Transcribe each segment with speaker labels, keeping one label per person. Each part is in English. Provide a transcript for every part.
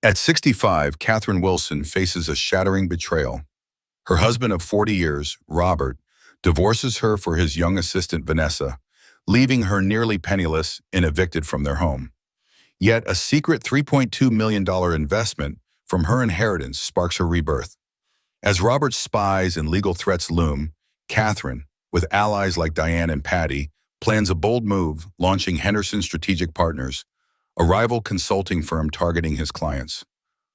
Speaker 1: At 65, Catherine Wilson faces a shattering betrayal. Her husband of 40 years, Robert, divorces her for his young assistant, Vanessa, leaving her nearly penniless and evicted from their home. Yet a secret $3.2 million investment from her inheritance sparks her rebirth. As Robert's spies and legal threats loom, Catherine, with allies like Diane and Patty, plans a bold move, launching Henderson Strategic Partners, a rival consulting firm targeting his clients.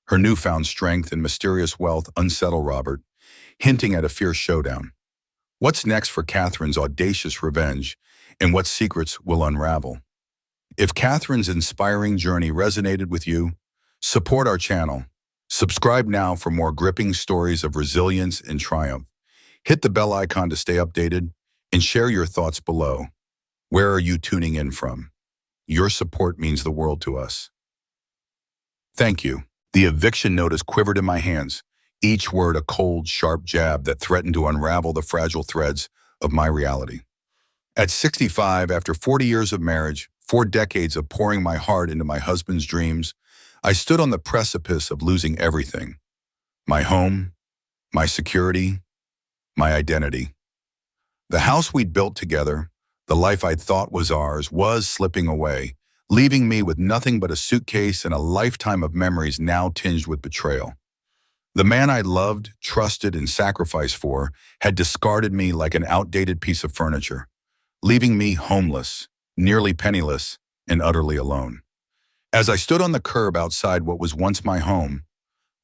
Speaker 1: Her newfound strength and mysterious wealth unsettle Robert, hinting at a fierce showdown. What's next for Catherine's audacious revenge, and what secrets will unravel? If Catherine's inspiring journey resonated with you, support our channel. Subscribe now for more gripping stories of resilience and triumph. Hit the bell icon to stay updated and share your thoughts below. Where are you tuning in from? Your support means the world to us. Thank you. The eviction notice quivered in my hands, each word a cold, sharp jab that threatened to unravel the fragile threads of my reality. At 65, after 40 years of marriage, 4 decades of pouring my heart into my husband's dreams, I stood on the precipice of losing everything. My home, my security, my identity. The house we'd built together, the life I'd thought was ours, was slipping away, leaving me with nothing but a suitcase and a lifetime of memories now tinged with betrayal. The man I loved, trusted, and sacrificed for had discarded me like an outdated piece of furniture, leaving me homeless, nearly penniless, and utterly alone. As I stood on the curb outside what was once my home,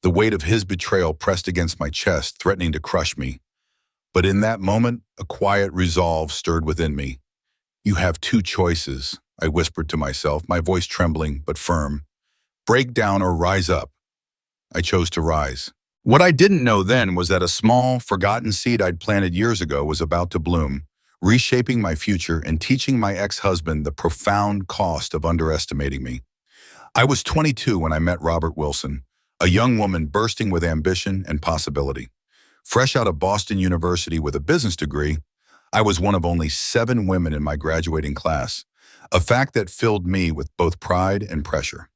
Speaker 1: the weight of his betrayal pressed against my chest, threatening to crush me. But in that moment, a quiet resolve stirred within me. "You have 2 choices," I whispered to myself, my voice trembling but firm. "Break down or rise up." I chose to rise. What I didn't know then was that a small, forgotten seed I'd planted years ago was about to bloom, reshaping my future and teaching my ex-husband the profound cost of underestimating me. I was 22 when I met Robert Wilson, a young woman bursting with ambition and possibility. Fresh out of Boston University with a business degree, I was one of only 7 women in my graduating class, a fact that filled me with both pride and pressure.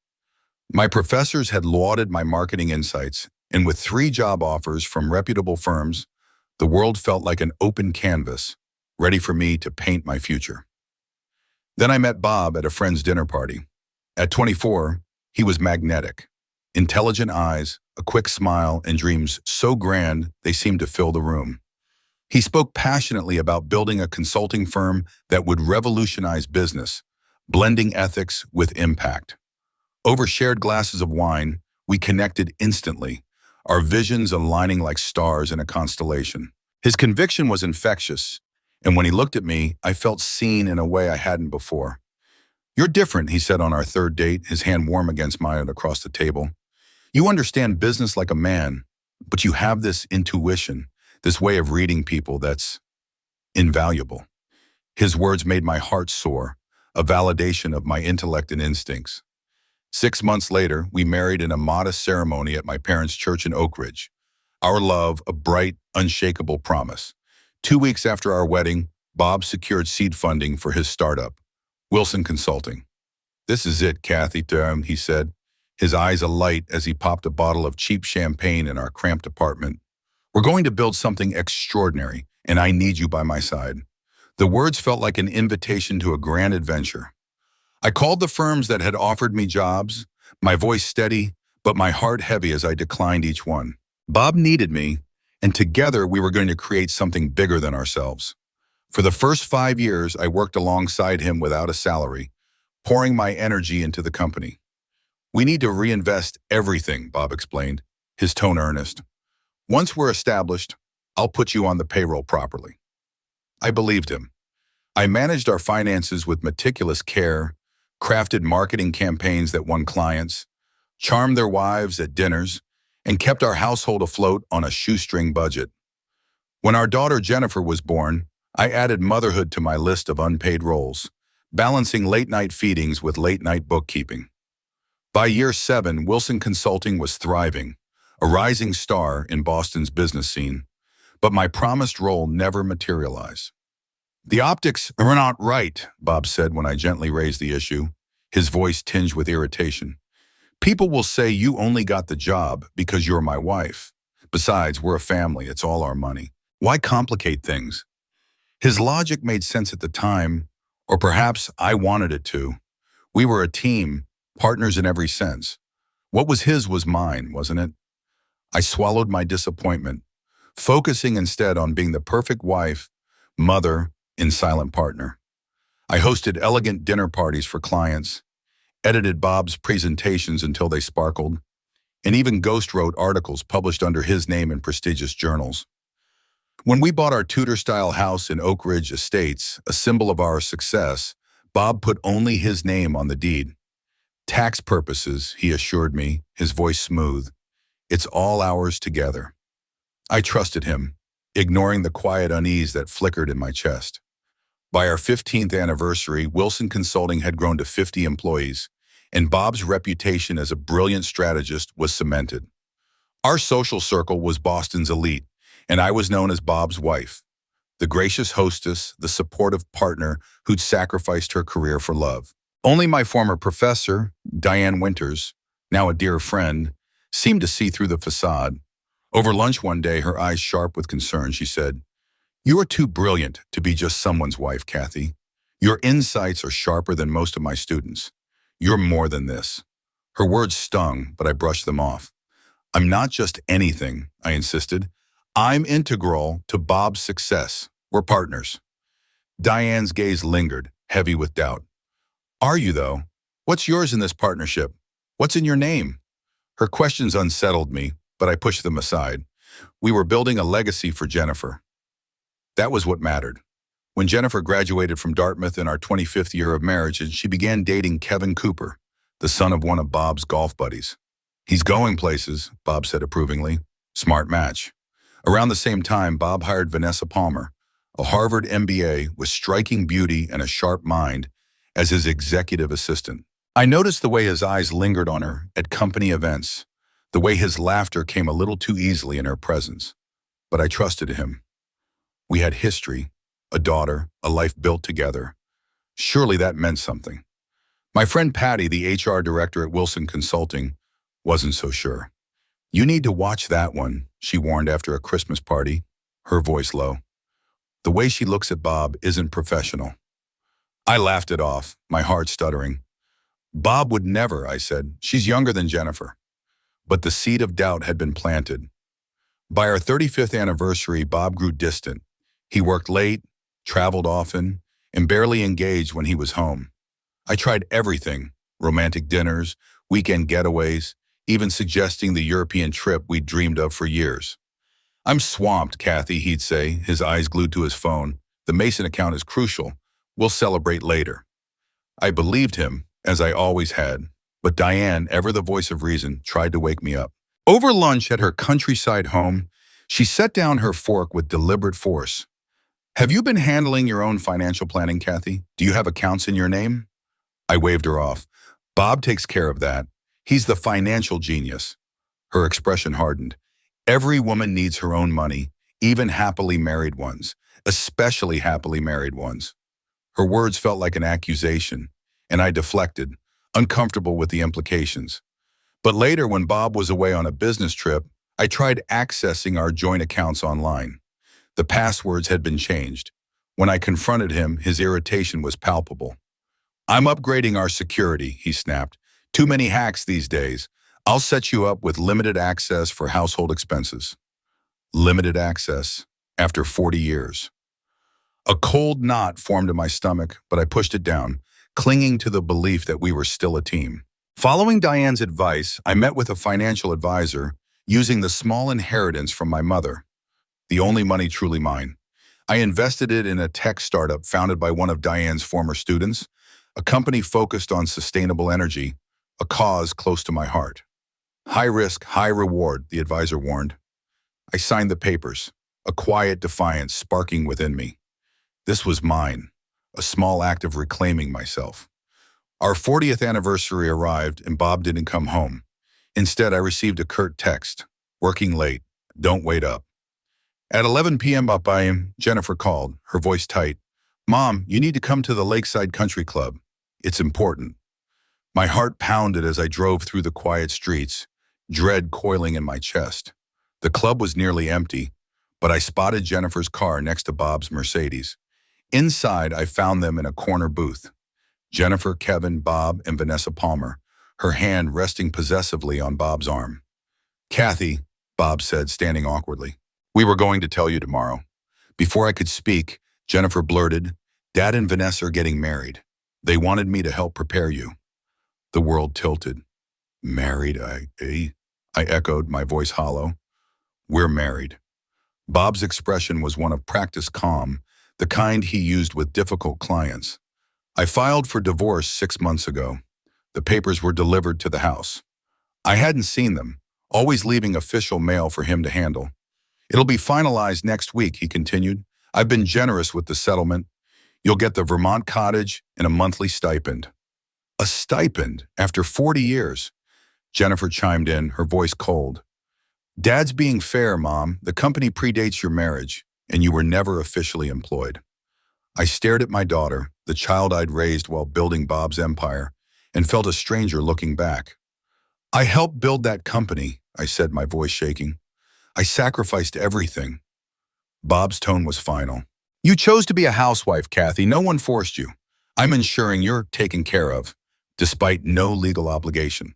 Speaker 1: My professors had lauded my marketing insights, and with 3 job offers from reputable firms, the world felt like an open canvas, ready for me to paint my future. Then I met Bob at a friend's dinner party. At 24, he was magnetic. Intelligent eyes, a quick smile, and dreams so grand they seemed to fill the room. He spoke passionately about building a consulting firm that would revolutionize business, blending ethics with impact. Over shared glasses of wine, we connected instantly, our visions aligning like stars in a constellation. His conviction was infectious, and when he looked at me, I felt seen in a way I hadn't before. "You're different," he said on our 3rd date, his hand warm against mine across the table. "You understand business like a man, but you have this intuition, this way of reading people that's invaluable." His words made my heart soar, a validation of my intellect and instincts. 6 months later, we married in a modest ceremony at my parents' church in Oak Ridge. Our love, a bright, unshakable promise. 2 weeks after our wedding, Bob secured seed funding for his startup, Wilson Consulting. "This is it, Kathy," he said, his eyes alight as he popped a bottle of cheap champagne in our cramped apartment. "We're going to build something extraordinary, and I need you by my side." The words felt like an invitation to a grand adventure. I called the firms that had offered me jobs, my voice steady, but my heart heavy as I declined each one. Bob needed me, and together we were going to create something bigger than ourselves. For the first 5 years, I worked alongside him without a salary, pouring my energy into the company. "We need to reinvest everything," Bob explained, his tone earnest. "Once we're established, I'll put you on the payroll properly." I believed him. I managed our finances with meticulous care, crafted marketing campaigns that won clients, charmed their wives at dinners, and kept our household afloat on a shoestring budget. When our daughter Jennifer was born, I added motherhood to my list of unpaid roles, balancing late-night feedings with late-night bookkeeping. By year 7, Wilson Consulting was thriving, a rising star in Boston's business scene, but my promised role never materialized. "The optics are not right," Bob said when I gently raised the issue, his voice tinged with irritation. People will say you only got the job because you're my wife. Besides, we're a family, it's all our money. Why complicate things? His logic made sense at the time, or perhaps I wanted it to. We were a team, partners in every sense. What was his was mine, wasn't it? I swallowed my disappointment, focusing instead on being the perfect wife, mother, and silent partner. I hosted elegant dinner parties for clients, edited Bob's presentations until they sparkled, and even ghost wrote articles published under his name in prestigious journals. When we bought our Tudor-style house in Oak Ridge Estates, a symbol of our success, Bob put only his name on the deed. Tax purposes, he assured me, his voice smooth. It's all ours together. I trusted him, ignoring the quiet unease that flickered in my chest. By our 15th anniversary, Wilson Consulting had grown to 50 employees, and Bob's reputation as a brilliant strategist was cemented. Our social circle was Boston's elite, and I was known as Bob's wife, the gracious hostess, the supportive partner who'd sacrificed her career for love. Only my former professor, Diane Winters, now a dear friend, seemed to see through the facade. Over lunch one day, her eyes sharp with concern, she said, "You are too brilliant to be just someone's wife, Kathy. Your insights are sharper than most of my students. You're more than this." Her words stung, but I brushed them off. "I'm not just anything," I insisted. "I'm integral to Bob's success. We're partners." Diane's gaze lingered, heavy with doubt. "Are you, though? What's yours in this partnership? What's in your name?" Her questions unsettled me, but I pushed them aside. We were building a legacy for Jennifer. That was what mattered. When Jennifer graduated from Dartmouth in our 25th year of marriage, she began dating Kevin Cooper, the son of one of Bob's golf buddies. "He's going places," Bob said approvingly. "Smart match." Around the same time, Bob hired Vanessa Palmer, a Harvard MBA with striking beauty and a sharp mind, as his executive assistant. I noticed the way his eyes lingered on her at company events, the way his laughter came a little too easily in her presence. But I trusted him. We had history, a daughter, a life built together. Surely that meant something. My friend Patty, the HR director at Wilson Consulting, wasn't so sure. "You need to watch that one," she warned after a Christmas party, her voice low. "The way she looks at Bob isn't professional." I laughed it off, my heart stuttering. "Bob would never," I said. "She's younger than Jennifer." But the seed of doubt had been planted. By our 35th anniversary, Bob grew distant. He worked late, traveled often, and barely engaged when he was home. I tried everything: romantic dinners, weekend getaways, even suggesting the European trip we'd dreamed of for years. "I'm swamped, Kathy," he'd say, his eyes glued to his phone. "The Mason account is crucial. We'll celebrate later." I believed him, as I always had, but Diane, ever the voice of reason, tried to wake me up. Over lunch at her countryside home, she set down her fork with deliberate force. "Have you been handling your own financial planning, Kathy? Do you have accounts in your name?" I waved her off. "Bob takes care of that. He's the financial genius." Her expression hardened. "Every woman needs her own money, even happily married ones, especially happily married ones." Her words felt like an accusation, and I deflected, uncomfortable with the implications. But later, when Bob was away on a business trip, I tried accessing our joint accounts online. The passwords had been changed. When I confronted him, his irritation was palpable. "I'm upgrading our security," he snapped. "Too many hacks these days. I'll set you up with limited access for household expenses." Limited access, after 40 years. A cold knot formed in my stomach, but I pushed it down, clinging to the belief that we were still a team. Following Diane's advice, I met with a financial advisor, using the small inheritance from my mother, the only money truly mine. I invested it in a tech startup founded by one of Diane's former students, a company focused on sustainable energy, a cause close to my heart. "High risk, high reward," the advisor warned. I signed the papers, a quiet defiance sparking within me. This was mine, a small act of reclaiming myself. Our 40th anniversary arrived and Bob didn't come home. Instead, I received a curt text: "Working late. Don't wait up." At 11 p.m. up I am, Jennifer called, her voice tight. "Mom, you need to come to the Lakeside Country Club. It's important." My heart pounded as I drove through the quiet streets, dread coiling in my chest. The club was nearly empty, but I spotted Jennifer's car next to Bob's Mercedes. Inside, I found them in a corner booth. Jennifer, Kevin, Bob, and Vanessa Palmer, her hand resting possessively on Bob's arm. "Kathy," Bob said, standing awkwardly. "We were going to tell you tomorrow." Before I could speak, Jennifer blurted, "Dad and Vanessa are getting married. They wanted me to help prepare you." The world tilted. "Married, I echoed, my voice hollow. "We're married." Bob's expression was one of practiced calm, the kind he used with difficult clients. "I filed for divorce 6 months ago. The papers were delivered to the house. I hadn't seen them, always leaving official mail for him to handle. It'll be finalized next week," he continued. "I've been generous with the settlement. You'll get the Vermont cottage and a monthly stipend." "A stipend after 40 years? Jennifer chimed in, her voice cold. "Dad's being fair, Mom. The company predates your marriage, and you were never officially employed." I stared at my daughter, the child I'd raised while building Bob's empire, and felt a stranger looking back. "I helped build that company," I said, my voice shaking. "I sacrificed everything." Bob's tone was final. "You chose to be a housewife, Kathy. No one forced you. I'm ensuring you're taken care of, despite no legal obligation."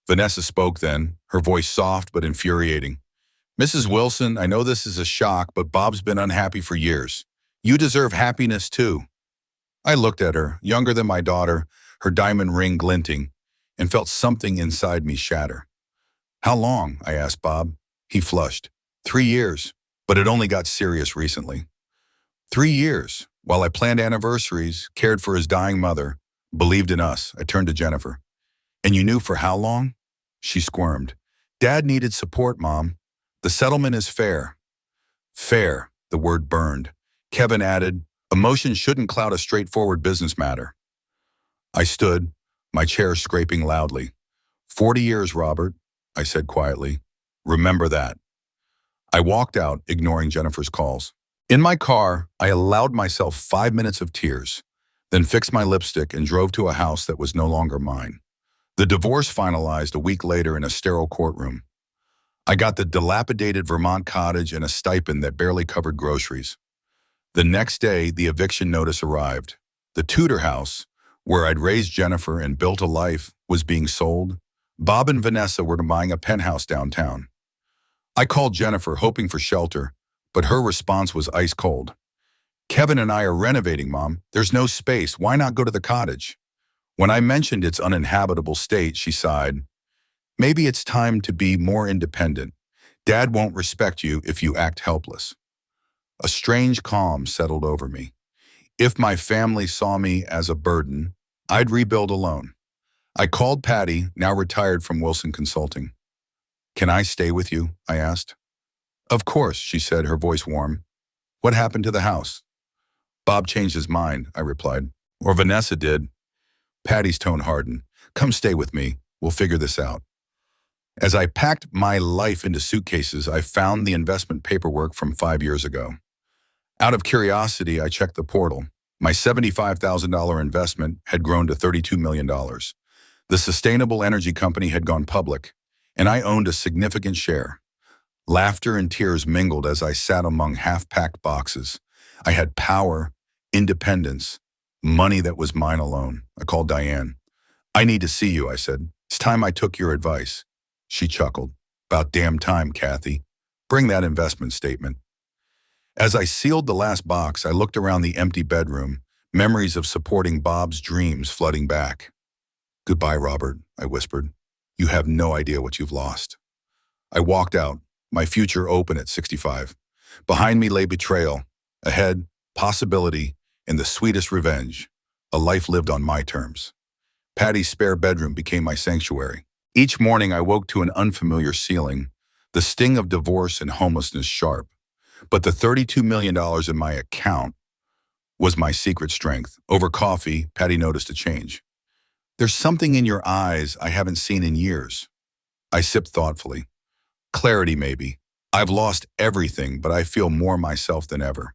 Speaker 1: Vanessa spoke then, her voice soft but infuriating. "Mrs. Wilson, I know this is a shock, but Bob's been unhappy for years. You deserve happiness too." I looked at her, younger than my daughter, her diamond ring glinting, and felt something inside me shatter. "How long?" I asked Bob. He flushed. 3 years, but it only got serious recently." 3 years, while I planned anniversaries, cared for his dying mother, believed in us. I turned to Jennifer. "And you knew for how long?" She squirmed. "Dad needed support, Mom. The settlement is fair." "Fair," the word burned. Kevin added, "Emotion shouldn't cloud a straightforward business matter." I stood, my chair scraping loudly. 40 years, Robert," I said quietly. "Remember that." I walked out, ignoring Jennifer's calls. In my car, I allowed myself 5 minutes of tears, then fixed my lipstick and drove to a house that was no longer mine. The divorce finalized a week later in a sterile courtroom. I got the dilapidated Vermont cottage and a stipend that barely covered groceries. The next day, the eviction notice arrived. The Tudor house, where I'd raised Jennifer and built a life, was being sold. Bob and Vanessa were buying a penthouse downtown. I called Jennifer, hoping for shelter, but her response was ice cold. "Kevin and I are renovating, Mom. There's no space. Why not go to the cottage?" When I mentioned its uninhabitable state, she sighed. "Maybe it's time to be more independent. Dad won't respect you if you act helpless." A strange calm settled over me. If my family saw me as a burden, I'd rebuild alone. I called Patty, now retired from Wilson Consulting. "Can I stay with you?" I asked. "Of course," she said, her voice warm. "What happened to the house?" "Bob changed his mind," I replied. "Or Vanessa did." Patty's tone hardened. "Come stay with me. We'll figure this out." As I packed my life into suitcases, I found the investment paperwork from 5 years ago. Out of curiosity, I checked the portal. My $75,000 investment had grown to $32 million. The sustainable energy company had gone public, and I owned a significant share. Laughter and tears mingled as I sat among half-packed boxes. I had power, independence, money that was mine alone. I called Diane. "I need to see you," I said. "It's time I took your advice." She chuckled. "About damn time, Kathy. Bring that investment statement." As I sealed the last box, I looked around the empty bedroom, memories of supporting Bob's dreams flooding back. "Goodbye, Robert," I whispered. "You have no idea what you've lost." I walked out, my future open at 65. Behind me lay betrayal, ahead, possibility, and the sweetest revenge, a life lived on my terms. Patty's spare bedroom became my sanctuary. Each morning I woke to an unfamiliar ceiling, the sting of divorce and homelessness sharp. But the $32 million in my account was my secret strength. Over coffee, Patty noticed a change. "There's something in your eyes I haven't seen in years." I sipped thoughtfully. "Clarity, maybe. I've lost everything, but I feel more myself than ever."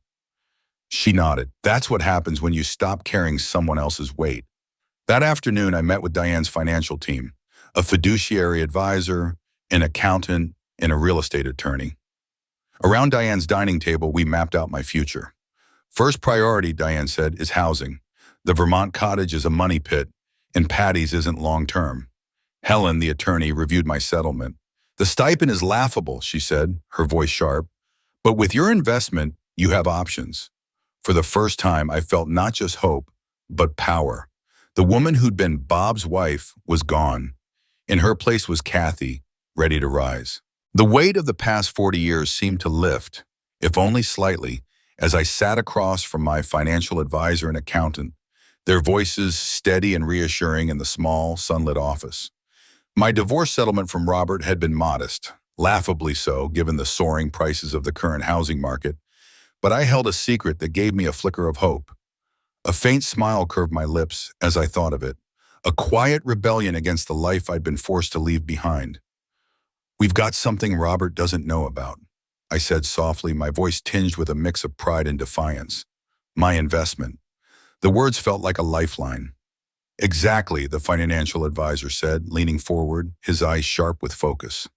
Speaker 1: She nodded. "That's what happens when you stop carrying someone else's weight." That afternoon, I met with Diane's financial team, a fiduciary advisor, an accountant, and a real estate attorney. Around Diane's dining table, we mapped out my future. First priority, Diane said, is housing. The Vermont cottage is a money pit, and Patty's isn't long-term. Helen, the attorney, reviewed my settlement. The stipend is laughable, she said, her voice sharp. But with your investment, you have options. For the first time, I felt not just hope, but power. The woman who'd been Bob's wife was gone. In her place was Kathy, ready to rise. The weight of the past 40 years seemed to lift, if only slightly, as I sat across from my financial advisor and accountant, their voices steady and reassuring in the small, sunlit office. My divorce settlement from Robert had been modest, laughably so given the soaring prices of the current housing market, but I held a secret that gave me a flicker of hope. A faint smile curved my lips as I thought of it, a quiet rebellion against the life I'd been forced to leave behind. "We've got something Robert doesn't know about," I said softly, my voice tinged with a mix of pride and defiance. "My investment." The words felt like a lifeline. "Exactly," the financial advisor said, leaning forward, his eyes sharp with focus.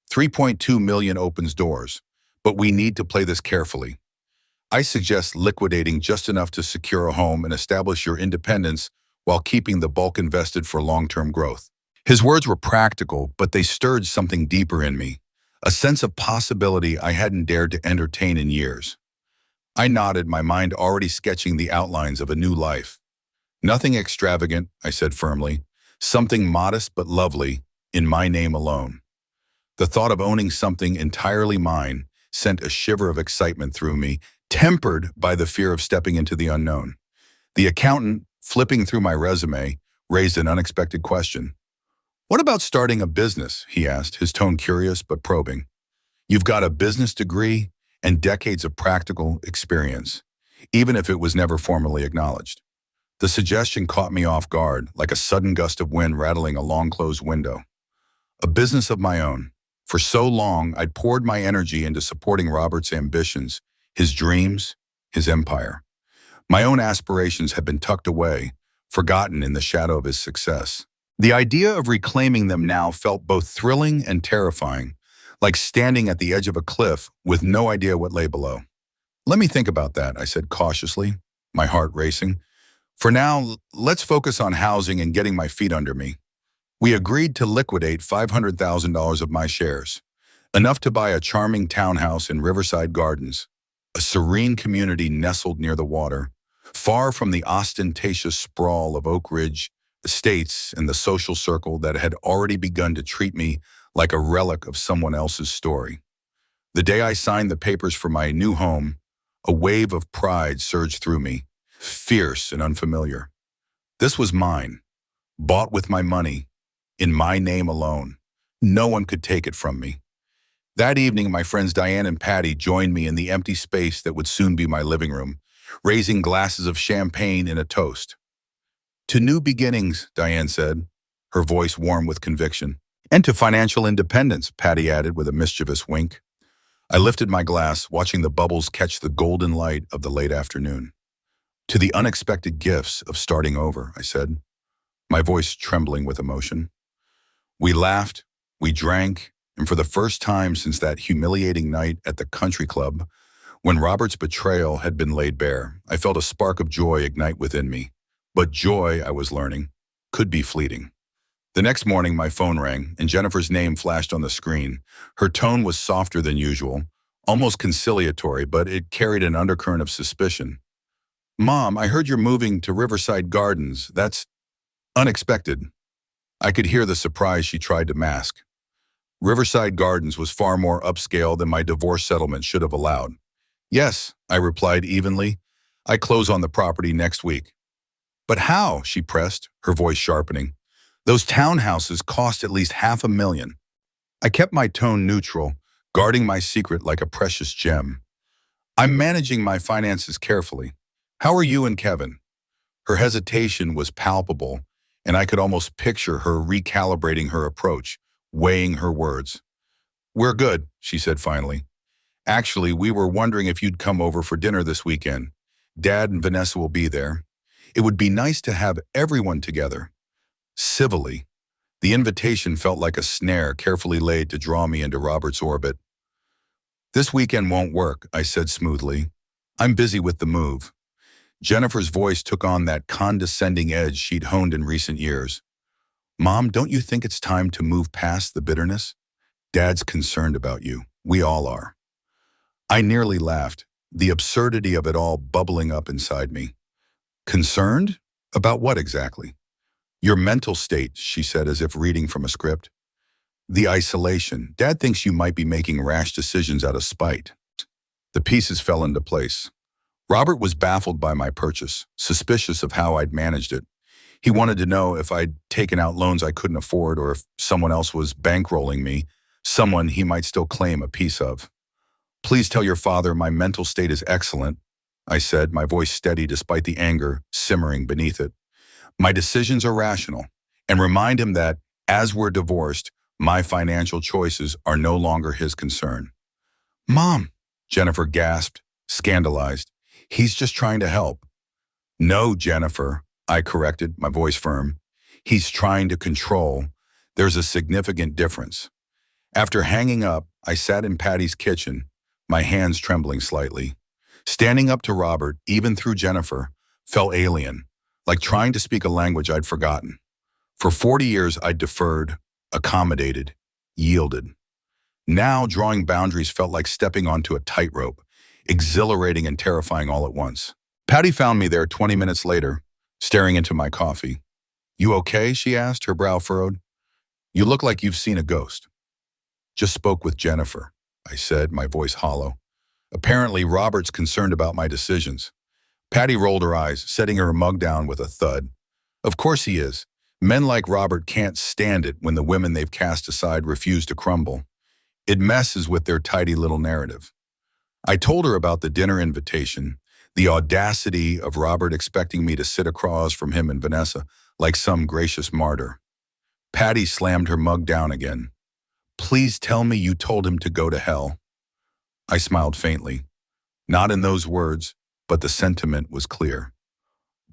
Speaker 1: "3.2 million opens doors, but we need to play this carefully. I suggest liquidating just enough to secure a home and establish your independence while keeping the bulk invested for long-term growth." His words were practical, but they stirred something deeper in me, a sense of possibility I hadn't dared to entertain in years. I nodded, my mind already sketching the outlines of a new life. "Nothing extravagant," I said firmly. "Something modest but lovely, in my name alone." The thought of owning something entirely mine sent a shiver of excitement through me, tempered by the fear of stepping into the unknown. The accountant, flipping through my resume, raised an unexpected question. "What about starting a business?" he asked, his tone curious but probing. "You've got a business degree and decades of practical experience, even if it was never formally acknowledged." The suggestion caught me off guard, like a sudden gust of wind rattling a long-closed window. A business of my own. For so long, I'd poured my energy into supporting Robert's ambitions, his dreams, his empire. My own aspirations had been tucked away, forgotten in the shadow of his success. The idea of reclaiming them now felt both thrilling and terrifying, like standing at the edge of a cliff with no idea what lay below. "Let me think about that," I said cautiously, my heart racing. "For now, let's focus on housing and getting my feet under me." We agreed to liquidate $500,000 of my shares, enough to buy a charming townhouse in Riverside Gardens, a serene community nestled near the water, far from the ostentatious sprawl of Oak Ridge estates and the social circle that had already begun to treat me like a relic of someone else's story. The day I signed the papers for my new home, a wave of pride surged through me, fierce and unfamiliar. This was mine, bought with my money, in my name alone. No one could take it from me. That evening, my friends Diane and Patty joined me in the empty space that would soon be my living room, raising glasses of champagne in a toast. "To new beginnings," Diane said, her voice warm with conviction. "And to financial independence," Patty added with a mischievous wink. I lifted my glass, watching the bubbles catch the golden light of the late afternoon. "To the unexpected gifts of starting over," I said, my voice trembling with emotion. We laughed, we drank, and for the first time since that humiliating night at the country club, when Robert's betrayal had been laid bare, I felt a spark of joy ignite within me. But joy, I was learning, could be fleeting. The next morning, my phone rang, and Jennifer's name flashed on the screen. Her tone was softer than usual, almost conciliatory, but it carried an undercurrent of suspicion. "Mom, I heard you're moving to Riverside Gardens. That's unexpected." I could hear the surprise she tried to mask. Riverside Gardens was far more upscale than my divorce settlement should have allowed. "Yes," I replied evenly. "I close on the property next week." "But how?" she pressed, her voice sharpening. "Those townhouses cost at least $500,000. I kept my tone neutral, guarding my secret like a precious gem. "I'm managing my finances carefully. How are you and Kevin?" Her hesitation was palpable, and I could almost picture her recalibrating her approach, weighing her words. "We're good," she said finally. "Actually, we were wondering if you'd come over for dinner this weekend. Dad and Vanessa will be there. It would be nice to have everyone together, civilly. The invitation felt like a snare carefully laid to draw me into Robert's orbit. "This weekend won't work," I said smoothly. "I'm busy with the move." Jennifer's voice took on that condescending edge she'd honed in recent years. "Mom, don't you think it's time to move past the bitterness? Dad's concerned about you. We all are." I nearly laughed, the absurdity of it all bubbling up inside me. "Concerned? About what exactly?" "Your mental state," she said as if reading from a script. "The isolation. Dad thinks you might be making rash decisions out of spite." The pieces fell into place. Robert was baffled by my purchase, suspicious of how I'd managed it. He wanted to know if I'd taken out loans I couldn't afford or if someone else was bankrolling me, someone he might still claim a piece of. "Please tell your father my mental state is excellent," I said, my voice steady despite the anger simmering beneath it. "My decisions are rational, and remind him that, as we're divorced, my financial choices are no longer his concern." "Mom," Jennifer gasped, scandalized. "He's just trying to help." "No, Jennifer," I corrected, my voice firm. "He's trying to control. There's a significant difference." After hanging up, I sat in Patty's kitchen, my hands trembling slightly. Standing up to Robert, even through Jennifer, felt alien, like trying to speak a language I'd forgotten. For 40 years, I'd deferred, accommodated, yielded. Now, drawing boundaries felt like stepping onto a tightrope, exhilarating and terrifying all at once. Patty found me there 20 minutes later, staring into my coffee. "You okay?" she asked, her brow furrowed. "You look like you've seen a ghost." "Just spoke with Jennifer," I said, my voice hollow. Apparently, Robert's concerned about my decisions. Patty rolled her eyes, setting her mug down with a thud. "Of course he is. Men like Robert can't stand it when the women they've cast aside refuse to crumble. It messes with their tidy little narrative." I told her about the dinner invitation, the audacity of Robert expecting me to sit across from him and Vanessa like some gracious martyr. Patty slammed her mug down again. "Please tell me you told him to go to hell." I smiled faintly. Not in those words, but the sentiment was clear.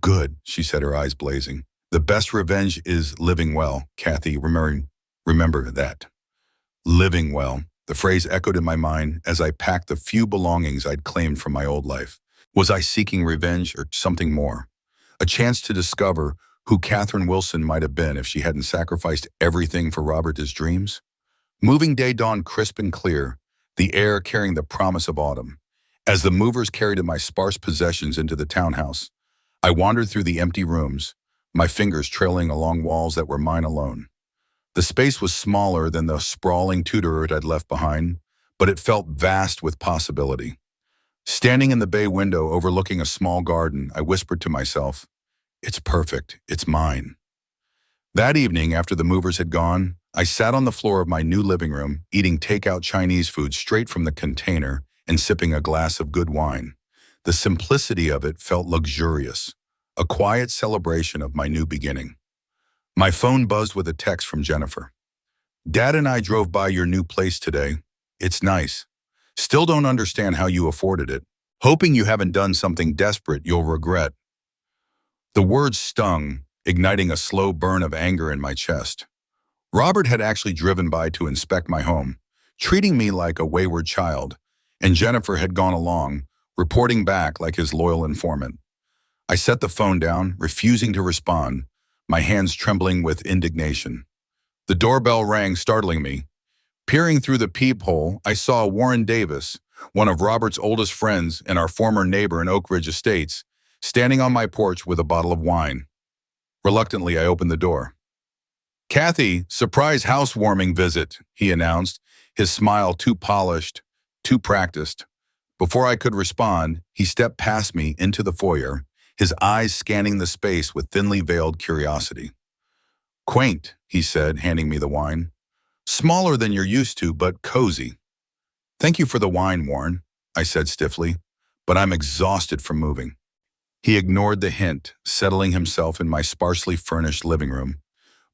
Speaker 1: "Good," she said, her eyes blazing. "The best revenge is living well, Kathy. Remember that." Living well. The phrase echoed in my mind as I packed the few belongings I'd claimed from my old life. Was I seeking revenge or something more? A chance to discover who Catherine Wilson might have been if she hadn't sacrificed everything for Robert's dreams? Moving day dawned crisp and clear, the air carrying the promise of autumn. As the movers carried my sparse possessions into the townhouse, I wandered through the empty rooms, my fingers trailing along walls that were mine alone. The space was smaller than the sprawling Tudor I'd left behind, but it felt vast with possibility. Standing in the bay window overlooking a small garden, I whispered to myself, "It's perfect, it's mine." That evening, after the movers had gone, I sat on the floor of my new living room, eating takeout Chinese food straight from the container and sipping a glass of good wine. The simplicity of it felt luxurious, a quiet celebration of my new beginning. My phone buzzed with a text from Jennifer. "Dad and I drove by your new place today. It's nice. Still don't understand how you afforded it. Hoping you haven't done something desperate you'll regret." The words stung, igniting a slow burn of anger in my chest. Robert had actually driven by to inspect my home, treating me like a wayward child, and Jennifer had gone along, reporting back like his loyal informant. I set the phone down, refusing to respond, my hands trembling with indignation. The doorbell rang, startling me. Peering through the peephole, I saw Warren Davis, one of Robert's oldest friends and our former neighbor in Oak Ridge Estates, standing on my porch with a bottle of wine. Reluctantly, I opened the door. "Kathy, surprise housewarming visit," he announced, his smile too polished, too practiced. Before I could respond, he stepped past me into the foyer, his eyes scanning the space with thinly veiled curiosity. "Quaint," he said, handing me the wine. "Smaller than you're used to, but cozy." "Thank you for the wine, Warren," I said stiffly, "but I'm exhausted from moving." He ignored the hint, settling himself in my sparsely furnished living room.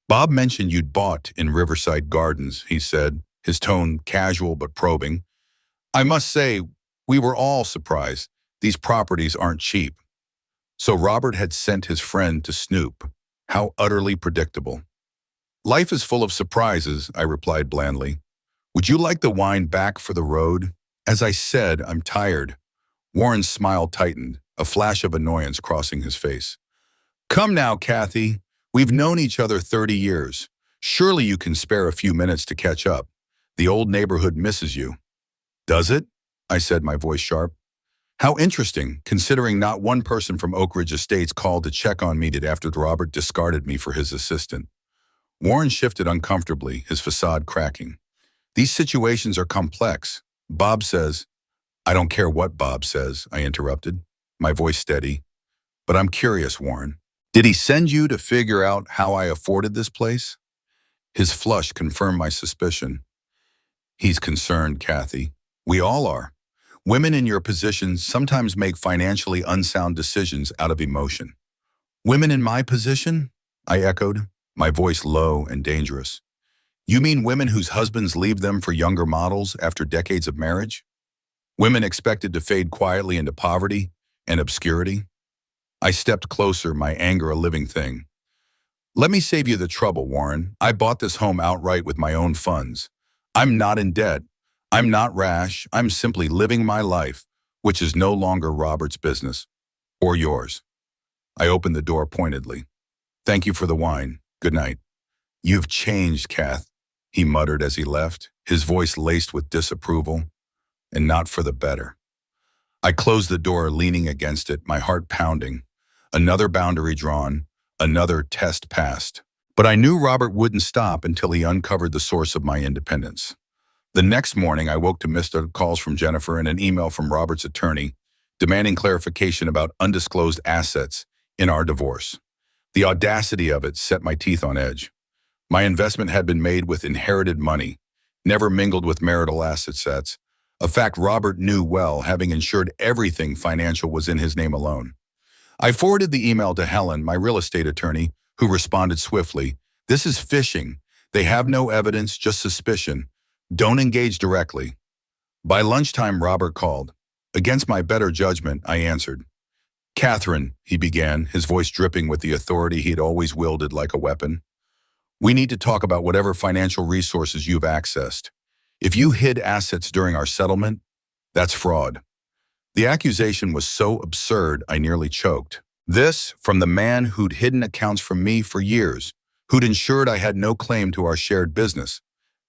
Speaker 1: "Bob mentioned you'd bought in Riverside Gardens," he said, his tone casual but probing. "I must say, we were all surprised. These properties aren't cheap." So Robert had sent his friend to snoop. How utterly predictable. Life is full of surprises, I replied blandly. Would you like the wine back for the road? As I said, I'm tired. Warren's smile tightened, a flash of annoyance crossing his face. Come now, Kathy. We've known each other 30 years. Surely you can spare a few minutes to catch up. The old neighborhood misses you. Does it? I said, my voice sharp. How interesting, considering not one person from Oak Ridge Estates called to check on me after Robert discarded me for his assistant. Warren shifted uncomfortably, his facade cracking. These situations are complex. Bob says, I don't care what Bob says, I interrupted, my voice steady. But I'm curious, Warren. Did he send you to figure out how I afforded this place? His flush confirmed my suspicion. He's concerned, Kathy. We all are. Women in your position sometimes make financially unsound decisions out of emotion. Women in my position? I echoed, my voice low and dangerous. You mean women whose husbands leave them for younger models after decades of marriage? Women expected to fade quietly into poverty and obscurity? I stepped closer, my anger a living thing. Let me save you the trouble, Warren. I bought this home outright with my own funds. I'm not in debt. I'm not rash. I'm simply living my life, which is no longer Robert's business. Or yours. I opened the door pointedly. Thank you for the wine. Good night. You've changed, Kath, he muttered as he left, his voice laced with disapproval, and not for the better. I closed the door, leaning against it, my heart pounding. Another boundary drawn, another test passed. But I knew Robert wouldn't stop until he uncovered the source of my independence. The next morning, I woke to missed calls from Jennifer and an email from Robert's attorney demanding clarification about undisclosed assets in our divorce. The audacity of it set my teeth on edge. My investment had been made with inherited money, never mingled with marital asset sets, a fact Robert knew well, having ensured everything financial was in his name alone. I forwarded the email to Helen, my real estate attorney, who responded swiftly, "This is phishing. They have no evidence, just suspicion. Don't engage directly." By lunchtime, Robert called. Against my better judgment, I answered. "Catherine," he began, his voice dripping with the authority he'd always wielded like a weapon. "We need to talk about whatever financial resources you've accessed. If you hid assets during our settlement, that's fraud." The accusation was so absurd, I nearly choked. This from the man who'd hidden accounts from me for years, who'd ensured I had no claim to our shared business.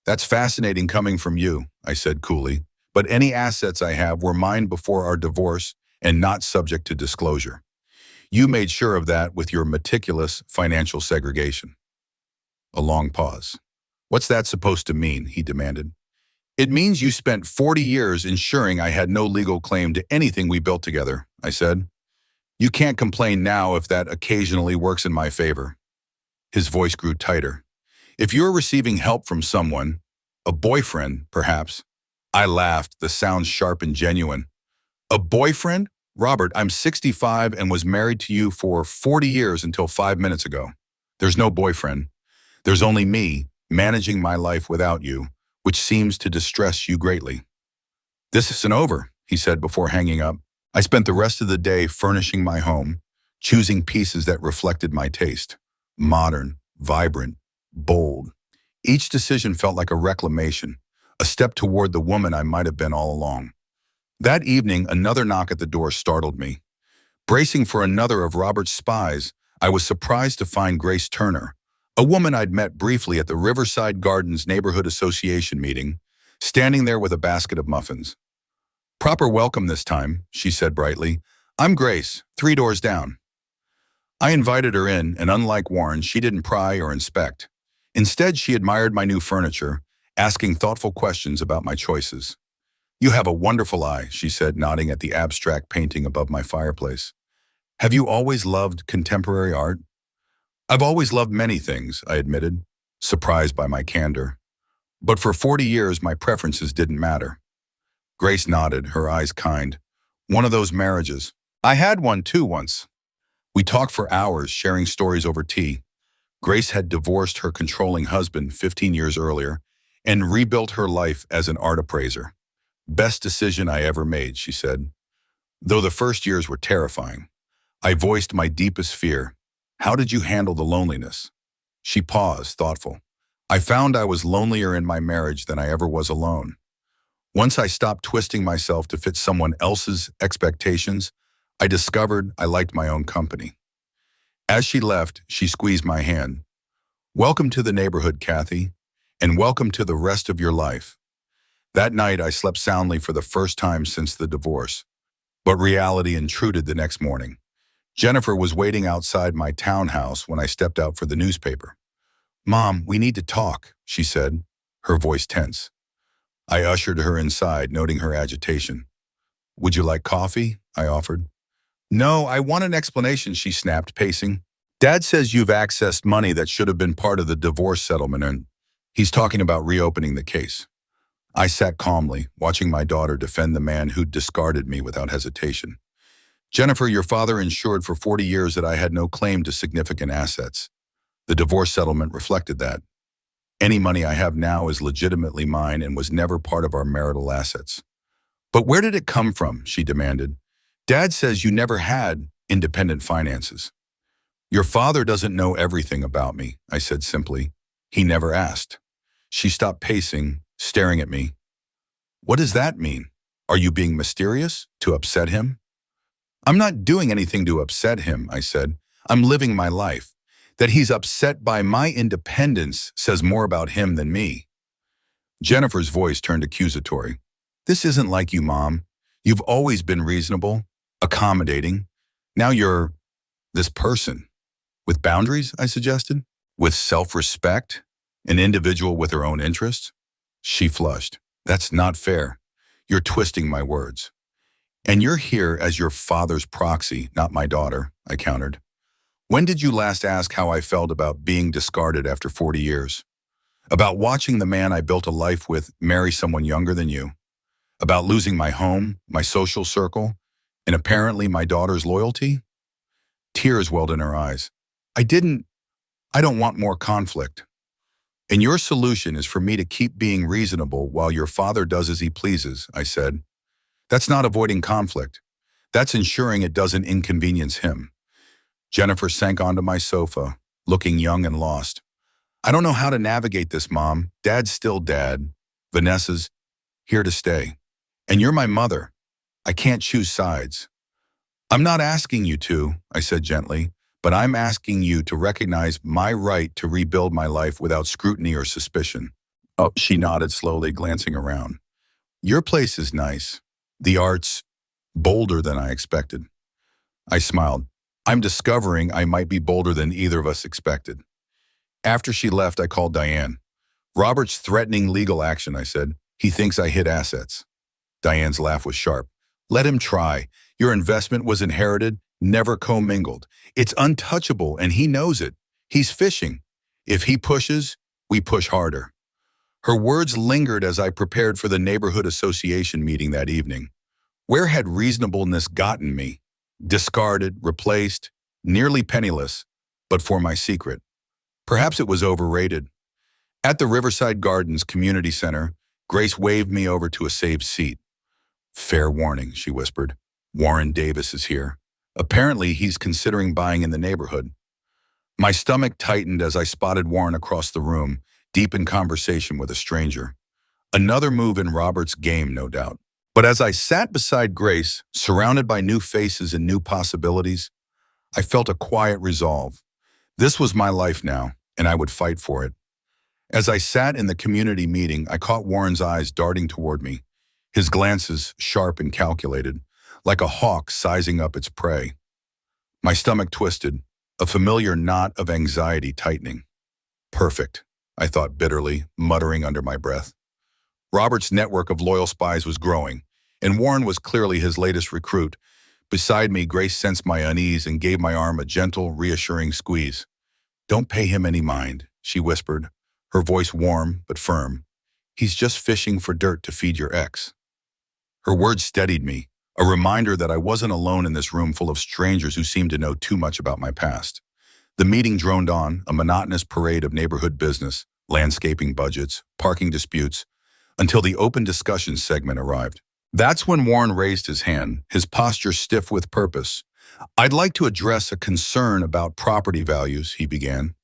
Speaker 1: "That's fascinating coming from you," I said coolly, "but any assets I have were mine before our divorce and not subject to disclosure. You made sure of that with your meticulous financial segregation." A long pause. "What's that supposed to mean?" he demanded. "It means you spent 40 years ensuring I had no legal claim to anything we built together," I said. "You can't complain now if that occasionally works in my favor." His voice grew tighter. "If you're receiving help from someone, a boyfriend, perhaps." I laughed, the sound sharp and genuine. "A boyfriend? Robert, I'm 65 and was married to you for 40 years until 5 minutes ago. There's no boyfriend. There's only me, managing my life without you, which seems to distress you greatly." "This isn't over," he said before hanging up. I spent the rest of the day furnishing my home, choosing pieces that reflected my taste. Modern, vibrant, bold. Each decision felt like a reclamation, a step toward the woman I might have been all along. That evening, another knock at the door startled me. Bracing for another of Robert's spies, I was surprised to find Grace Turner, a woman I'd met briefly at the Riverside Gardens Neighborhood Association meeting, standing there with a basket of muffins. "Proper welcome this time," she said brightly. "I'm Grace, 3 doors down." I invited her in, and unlike Warren, she didn't pry or inspect. Instead, she admired my new furniture, asking thoughtful questions about my choices. "You have a wonderful eye," she said, nodding at the abstract painting above my fireplace. "Have you always loved contemporary art?" "I've always loved many things," I admitted, surprised by my candor. "But for 40 years, my preferences didn't matter." Grace nodded, her eyes kind. "One of those marriages. I had one too once." We talked for hours, sharing stories over tea. Grace had divorced her controlling husband 15 years earlier and rebuilt her life as an art appraiser. "Best decision I ever made," she said. "Though the first years were terrifying. I voiced my deepest fear. How did you handle the loneliness? She paused, thoughtful. I found I was lonelier in my marriage than I ever was alone. Once I stopped twisting myself to fit someone else's expectations, I discovered I liked my own company. As she left, she squeezed my hand. Welcome to the neighborhood, Kathy, and welcome to the rest of your life. That night, I slept soundly for the first time since the divorce, but reality intruded the next morning. Jennifer was waiting outside my townhouse when I stepped out for the newspaper. Mom, we need to talk, she said, her voice tense. I ushered her inside, noting her agitation. Would you like coffee? I offered. No, I want an explanation, she snapped, pacing. Dad says you've accessed money that should have been part of the divorce settlement, and he's talking about reopening the case. I sat calmly, watching my daughter defend the man who'd discarded me without hesitation. Jennifer, your father ensured for 40 years that I had no claim to significant assets. The divorce settlement reflected that. Any money I have now is legitimately mine and was never part of our marital assets. But where did it come from? She demanded. Dad says you never had independent finances. Your father doesn't know everything about me, I said simply. He never asked. She stopped pacing, staring at me. What does that mean? Are you being mysterious? To upset him? I'm not doing anything to upset him, I said. I'm living my life. That he's upset by my independence says more about him than me. Jennifer's voice turned accusatory. This isn't like you, Mom. You've always been reasonable, accommodating. Now you're this person. With boundaries, I suggested. With self-respect, an individual with her own interests. She flushed. That's not fair. You're twisting my words. And you're here as your father's proxy, not my daughter, I countered. When did you last ask how I felt about being discarded after 40 years? About watching the man I built a life with marry someone younger than you? About losing my home, my social circle, and apparently my daughter's loyalty? Tears welled in her eyes. I don't want more conflict. And your solution is for me to keep being reasonable while your father does as he pleases, I said. That's not avoiding conflict. That's ensuring it doesn't inconvenience him. Jennifer sank onto my sofa, looking young and lost. I don't know how to navigate this, Mom. Dad's still Dad. Vanessa's here to stay. And you're my mother. I can't choose sides. I'm not asking you to, I said gently, but I'm asking you to recognize my right to rebuild my life without scrutiny or suspicion. Oh, she nodded slowly, glancing around. Your place is nice. The art's bolder than I expected. I smiled. I'm discovering I might be bolder than either of us expected. After she left, I called Diane. Robert's threatening legal action, I said. He thinks I hid assets. Diane's laugh was sharp. Let him try. Your investment was inherited, never commingled. It's untouchable, and he knows it. He's fishing. If he pushes, we push harder. Her words lingered as I prepared for the neighborhood association meeting that evening. Where had reasonableness gotten me? Discarded, replaced, nearly penniless, but for my secret. Perhaps it was overrated. At the Riverside Gardens Community Center, Grace waved me over to a saved seat. Fair warning, she whispered. Warren Davis is here. Apparently, he's considering buying in the neighborhood. My stomach tightened as I spotted Warren across the room, deep in conversation with a stranger. Another move in Robert's game, no doubt. But as I sat beside Grace, surrounded by new faces and new possibilities, I felt a quiet resolve. This was my life now, and I would fight for it. As I sat in the community meeting, I caught Warren's eyes darting toward me, his glances sharp and calculated, like a hawk sizing up its prey. My stomach twisted, a familiar knot of anxiety tightening. Perfect, I thought bitterly, muttering under my breath. Robert's network of loyal spies was growing, and Warren was clearly his latest recruit. Beside me, Grace sensed my unease and gave my arm a gentle, reassuring squeeze. Don't pay him any mind, she whispered, her voice warm but firm. He's just fishing for dirt to feed your ex. Her words steadied me, a reminder that I wasn't alone in this room full of strangers who seemed to know too much about my past. The meeting droned on, a monotonous parade of neighborhood business, landscaping budgets, parking disputes, until the open discussion segment arrived. That's when Warren raised his hand, his posture stiff with purpose. "I'd like to address a concern about property values," he began,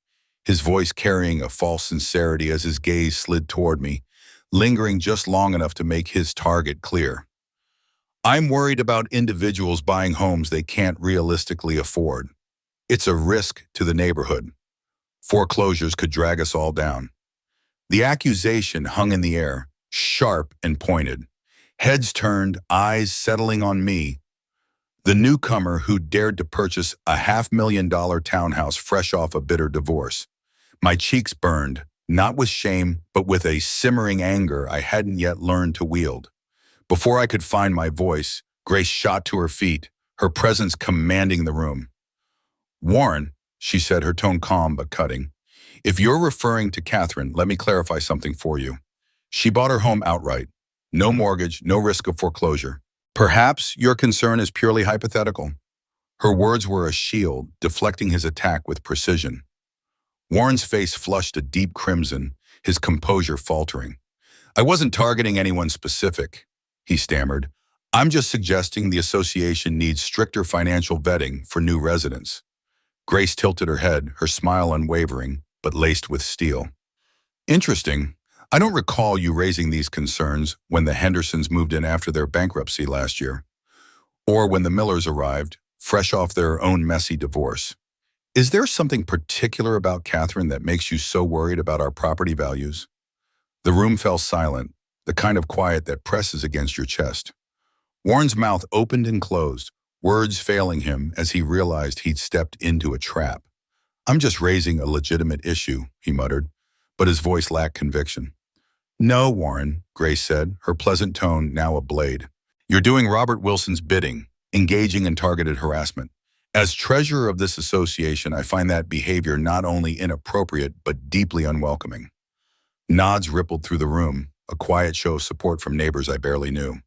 Speaker 1: his voice carrying a false sincerity as his gaze slid toward me, lingering just long enough to make his target clear. "I'm worried about individuals buying homes they can't realistically afford. It's a risk to the neighborhood. Foreclosures could drag us all down." The accusation hung in the air, sharp and pointed. Heads turned, eyes settling on me, the newcomer who dared to purchase a $500,000 townhouse fresh off a bitter divorce. My cheeks burned, not with shame, but with a simmering anger I hadn't yet learned to wield. Before I could find my voice, Grace shot to her feet, her presence commanding the room. "Warren," she said, her tone calm but cutting, "if you're referring to Catherine, let me clarify something for you. She bought her home outright. No mortgage, no risk of foreclosure. Perhaps your concern is purely hypothetical." Her words were a shield, deflecting his attack with precision. Warren's face flushed a deep crimson, his composure faltering. "I wasn't targeting anyone specific," he stammered. "I'm just suggesting the association needs stricter financial vetting for new residents." Grace tilted her head, her smile unwavering, but laced with steel. "Interesting. I don't recall you raising these concerns when the Hendersons moved in after their bankruptcy last year, or when the Millers arrived, fresh off their own messy divorce. Is there something particular about Catherine that makes you so worried about our property values?" The room fell silent, the kind of quiet that presses against your chest. Warren's mouth opened and closed, words failing him as he realized he'd stepped into a trap. "I'm just raising a legitimate issue," he muttered, but his voice lacked conviction. "No, Warren," Grace said, her pleasant tone now a blade. "You're doing Robert Wilson's bidding, engaging in targeted harassment. As treasurer of this association, I find that behavior not only inappropriate but deeply unwelcoming." Nods rippled through the room, a quiet show of support from neighbors I barely knew.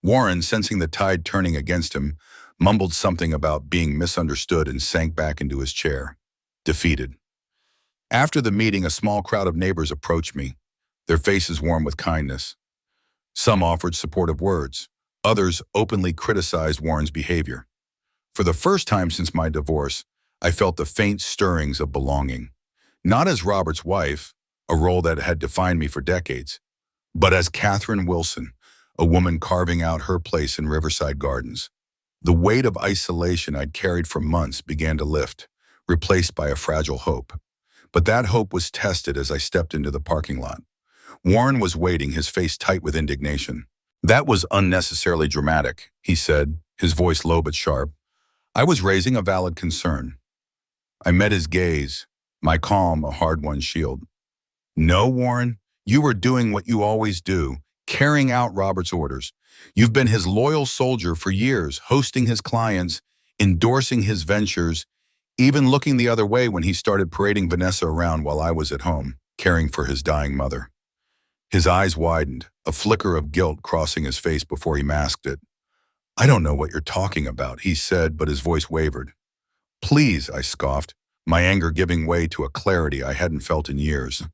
Speaker 1: Warren, sensing the tide turning against him, mumbled something about being misunderstood and sank back into his chair, defeated. After the meeting, a small crowd of neighbors approached me, their faces warm with kindness. Some offered supportive words. Others openly criticized Warren's behavior. For the first time since my divorce, I felt the faint stirrings of belonging. Not as Robert's wife, a role that had defined me for decades, but as Catherine Wilson, a woman carving out her place in Riverside Gardens. The weight of isolation I'd carried for months began to lift, replaced by a fragile hope. But that hope was tested as I stepped into the parking lot. Warren was waiting, his face tight with indignation. "That was unnecessarily dramatic," he said, his voice low but sharp. "I was raising a valid concern." I met his gaze, my calm a hard-won shield. "No, Warren, you were doing what you always do, carrying out Robert's orders. You've been his loyal soldier for years, hosting his clients, endorsing his ventures, even looking the other way when he started parading Vanessa around while I was at home, caring for his dying mother." His eyes widened, a flicker of guilt crossing his face before he masked it. "I don't know what you're talking about," he said, but his voice wavered. "Please," I scoffed, my anger giving way to a clarity I hadn't felt in years.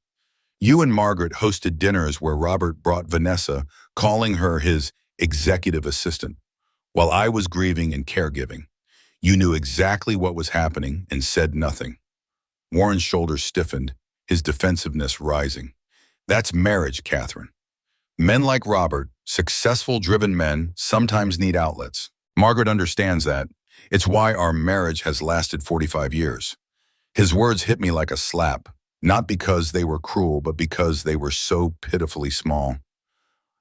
Speaker 1: "You and Margaret hosted dinners where Robert brought Vanessa, calling her his executive assistant, while I was grieving and caregiving. You knew exactly what was happening and said nothing." Warren's shoulders stiffened, his defensiveness rising. "That's marriage, Catherine. Men like Robert, successful, driven men, sometimes need outlets. Margaret understands that. It's why our marriage has lasted 45 years. His words hit me like a slap, not because they were cruel, but because they were so pitifully small.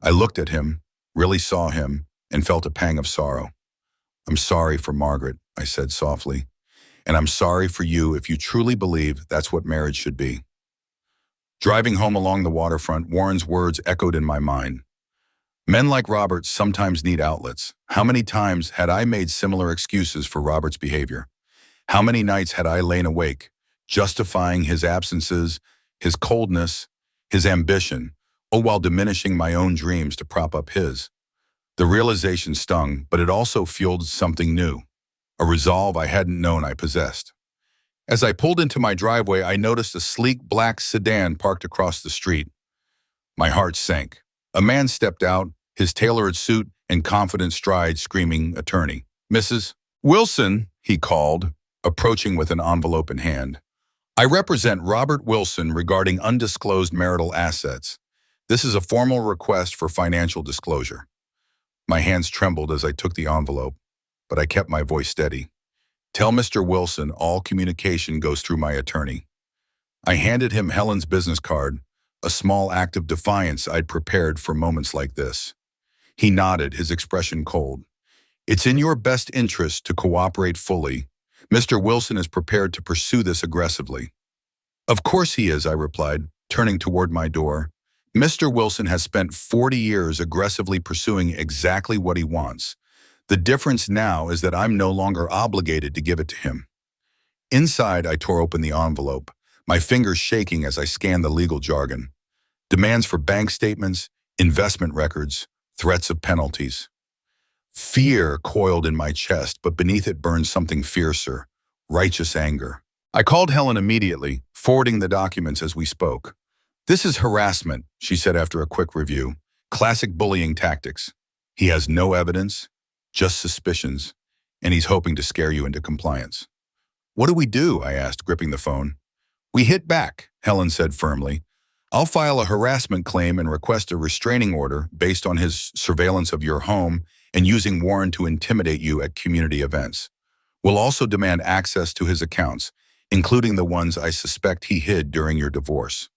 Speaker 1: I looked at him, really saw him, and felt a pang of sorrow. "I'm sorry for Margaret," I said softly, "and I'm sorry for you if you truly believe that's what marriage should be." Driving home along the waterfront, Warren's words echoed in my mind. Men like Robert sometimes need outlets. How many times had I made similar excuses for Robert's behavior? How many nights had I lain awake, justifying his absences, his coldness, his ambition, all while diminishing my own dreams to prop up his? The realization stung, but it also fueled something new, a resolve I hadn't known I possessed. As I pulled into my driveway, I noticed a sleek black sedan parked across the street. My heart sank. A man stepped out, his tailored suit and confident stride screaming, "Attorney." "Mrs. Wilson, he called, approaching with an envelope in hand. I represent Robert Wilson regarding undisclosed marital assets. This is a formal request for financial disclosure. My hands trembled as I took the envelope, but I kept my voice steady. Tell Mr. Wilson all communication goes through my attorney. I handed him Helen's business card, a small act of defiance I'd prepared for moments like this. He nodded, his expression cold. It's in your best interest to cooperate fully. Mr. Wilson is prepared to pursue this aggressively. Of course he is, I replied, turning toward my door. Mr. Wilson has spent 40 years aggressively pursuing exactly what he wants. The difference now is that I'm no longer obligated to give it to him. Inside, I tore open the envelope, my fingers shaking as I scanned the legal jargon. Demands for bank statements, investment records, threats of penalties. Fear coiled in my chest, but beneath it burned something fiercer, righteous anger. I called Helen immediately, forwarding the documents as we spoke. This is harassment, she said after a quick review. Classic bullying tactics. He has no evidence, just suspicions, and he's hoping to scare you into compliance. What do we do? I asked, gripping the phone. We hit back, Helen said firmly. I'll file a harassment claim and request a restraining order based on his surveillance of your home and using Warren to intimidate you at community events. We'll also demand access to his accounts, including the ones I suspect he hid during your divorce.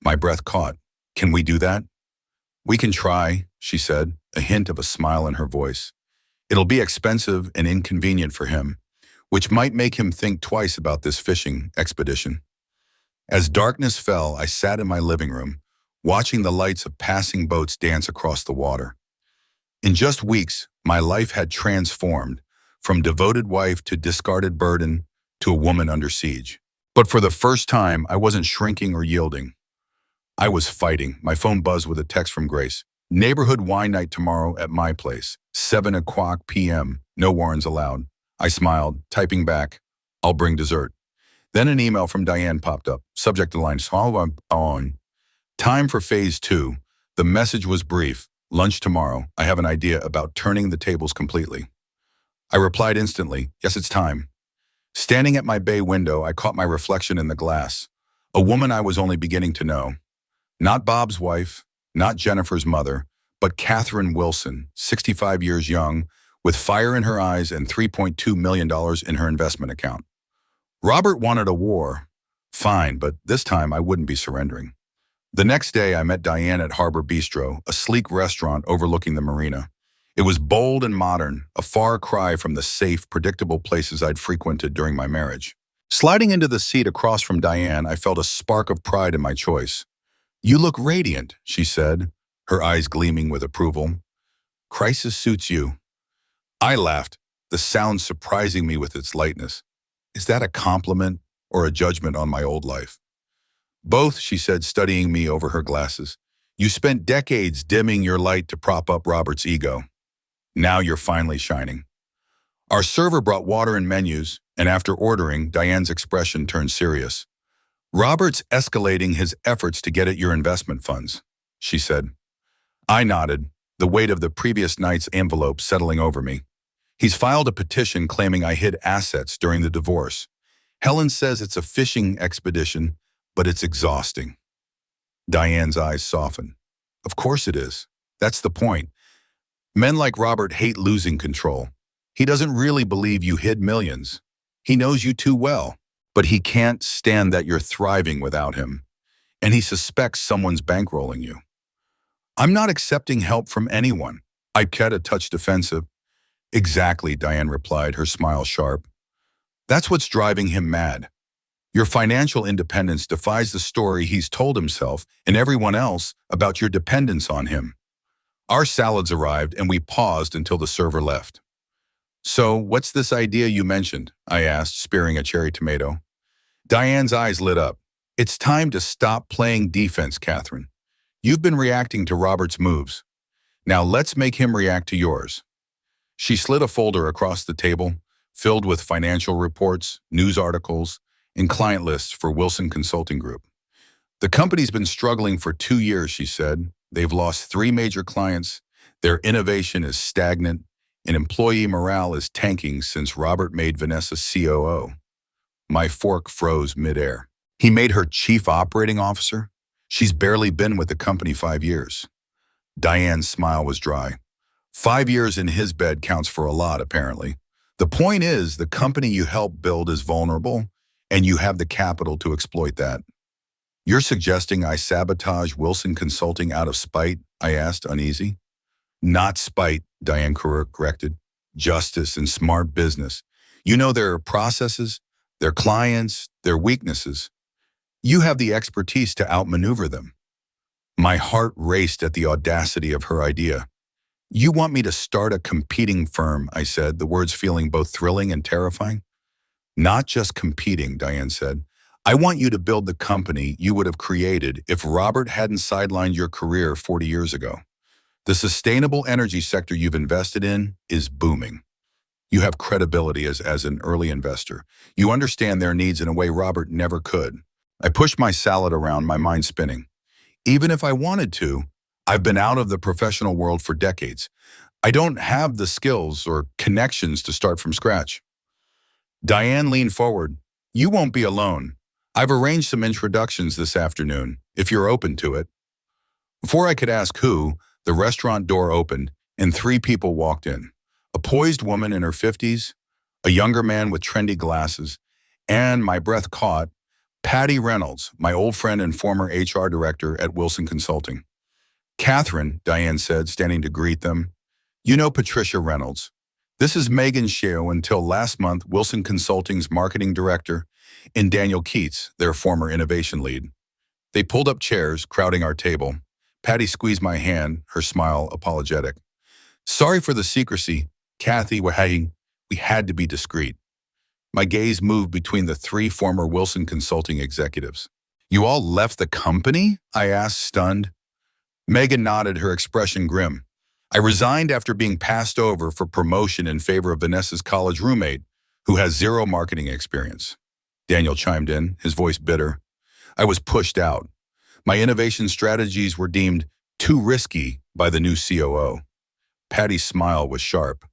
Speaker 1: My breath caught. Can we do that? We can try, she said, a hint of a smile in her voice. It'll be expensive and inconvenient for him, which might make him think twice about this fishing expedition. As darkness fell, I sat in my living room, watching the lights of passing boats dance across the water. In just weeks, my life had transformed, from devoted wife to discarded burden to a woman under siege. But for the first time, I wasn't shrinking or yielding. I was fighting. My phone buzzed with a text from Grace. Neighborhood wine night tomorrow at my place, 7:00 p.m., no Warrens allowed. I smiled, typing back, I'll bring dessert. Then an email from Diane popped up, subject line, on. Time for phase 2. The message was brief. Lunch tomorrow. I have an idea about turning the tables completely. I replied instantly, yes, it's time. Standing at my bay window, I caught my reflection in the glass. A woman I was only beginning to know. Not Bob's wife, not Jennifer's mother, but Catherine Wilson, 65 years young, with fire in her eyes and $3.2 million in her investment account. Robert wanted a war. Fine, but this time I wouldn't be surrendering. The next day, I met Diane at Harbor Bistro, a sleek restaurant overlooking the marina. It was bold and modern, a far cry from the safe, predictable places I'd frequented during my marriage. Sliding into the seat across from Diane, I felt a spark of pride in my choice. You look radiant, she said, her eyes gleaming with approval. Crisis suits you. I laughed, the sound surprising me with its lightness. Is that a compliment or a judgment on my old life? Both, she said, studying me over her glasses. You spent decades dimming your light to prop up Robert's ego. Now you're finally shining. Our server brought water and menus, and after ordering, Diane's expression turned serious. Robert's escalating his efforts to get at your investment funds, she said. I nodded, the weight of the previous night's envelope settling over me. He's filed a petition claiming I hid assets during the divorce. Helen says it's a fishing expedition, but it's exhausting. Diane's eyes softened. Of course it is. That's the point. Men like Robert hate losing control. He doesn't really believe you hid millions. He knows you too well, but he can't stand that you're thriving without him. And he suspects someone's bankrolling you. I'm not accepting help from anyone. I kept a touch defensive. Exactly, Diane replied, her smile sharp. That's what's driving him mad. Your financial independence defies the story he's told himself and everyone else about your dependence on him. Our salads arrived and we paused until the server left. So, what's this idea you mentioned? I asked, spearing a cherry tomato. Diane's eyes lit up. It's time to stop playing defense, Catherine. You've been reacting to Robert's moves. Now let's make him react to yours. She slid a folder across the table, filled with financial reports, news articles, and client lists for Wilson Consulting Group. The company's been struggling for 2 years, she said. They've lost 3 major clients. Their innovation is stagnant, and employee morale is tanking since Robert made Vanessa COO. My fork froze midair. He made her chief operating officer? She's barely been with the company 5 years. Diane's smile was dry. 5 years in his bed counts for a lot, apparently. The point is, the company you help build is vulnerable, and you have the capital to exploit that. You're suggesting I sabotage Wilson Consulting out of spite? I asked, uneasy. Not spite, Diane corrected. Justice and smart business. You know their processes, their clients, their weaknesses. You have the expertise to outmaneuver them. My heart raced at the audacity of her idea. You want me to start a competing firm, I said, the words feeling both thrilling and terrifying. Not just competing, Diane said. I want you to build the company you would have created if Robert hadn't sidelined your career 40 years ago. The sustainable energy sector you've invested in is booming. You have credibility as an early investor. You understand their needs in a way Robert never could. I pushed my salad around, my mind spinning. Even if I wanted to, I've been out of the professional world for decades. I don't have the skills or connections to start from scratch. Diane leaned forward. You won't be alone. I've arranged some introductions this afternoon, if you're open to it. Before I could ask who, the restaurant door opened and 3 people walked in. A poised woman in her 50s, a younger man with trendy glasses, and, my breath caught, Patty Reynolds, my old friend and former HR director at Wilson Consulting. Catherine, Diane said, standing to greet them. You know Patricia Reynolds. This is Megan Sheo, until last month Wilson Consulting's marketing director, and Daniel Keats, their former innovation lead. They pulled up chairs, crowding our table. Patty squeezed my hand, her smile apologetic. Sorry for the secrecy, Kathy, we had to be discreet. My gaze moved between the 3 former Wilson Consulting executives. You all left the company? I asked, stunned. Megan nodded, her expression grim. I resigned after being passed over for promotion in favor of Vanessa's college roommate, who has 0 marketing experience. Daniel chimed in, his voice bitter. I was pushed out. My innovation strategies were deemed too risky by the new COO. Patty's smile was sharp.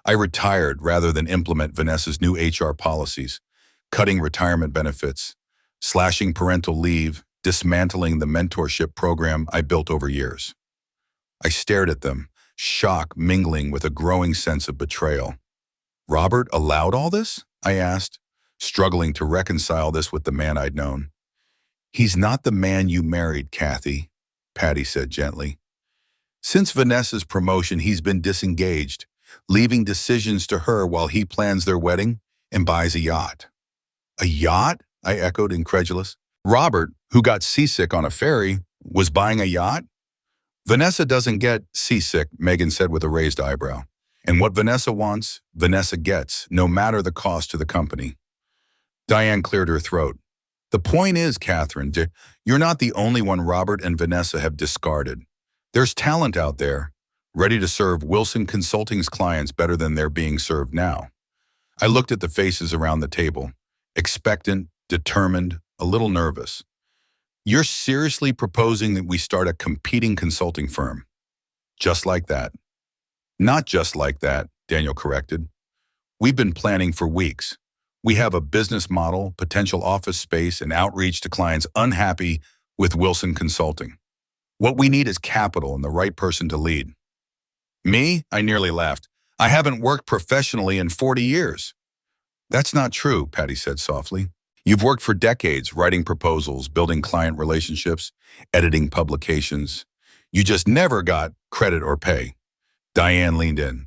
Speaker 1: I retired rather than implement Vanessa's new HR policies, cutting retirement benefits, slashing parental leave, dismantling the mentorship program I built over years. I stared at them, shock mingling with a growing sense of betrayal. Robert allowed all this? I asked, struggling to reconcile this with the man I'd known. He's not the man you married, Kathy, Patty said gently. Since Vanessa's promotion, he's been disengaged, leaving decisions to her while he plans their wedding and buys a yacht. A yacht? I echoed, incredulous. Robert, who got seasick on a ferry, was buying a yacht? Vanessa doesn't get seasick, Megan said with a raised eyebrow. And what Vanessa wants, Vanessa gets, no matter the cost to the company. Diane cleared her throat. The point is, Catherine, you're not the only one Robert and Vanessa have discarded. There's talent out there, ready to serve Wilson Consulting's clients better than they're being served now. I looked at the faces around the table, expectant, determined, a little nervous. You're seriously proposing that we start a competing consulting firm? Just like that. Not just like that, Daniel corrected. We've been planning for weeks. We have a business model, potential office space, and outreach to clients unhappy with Wilson Consulting. What we need is capital and the right person to lead. Me? I nearly laughed. I haven't worked professionally in 40 years. That's not true, Patty said softly. You've worked for decades, writing proposals, building client relationships, editing publications. You just never got credit or pay. Diane leaned in.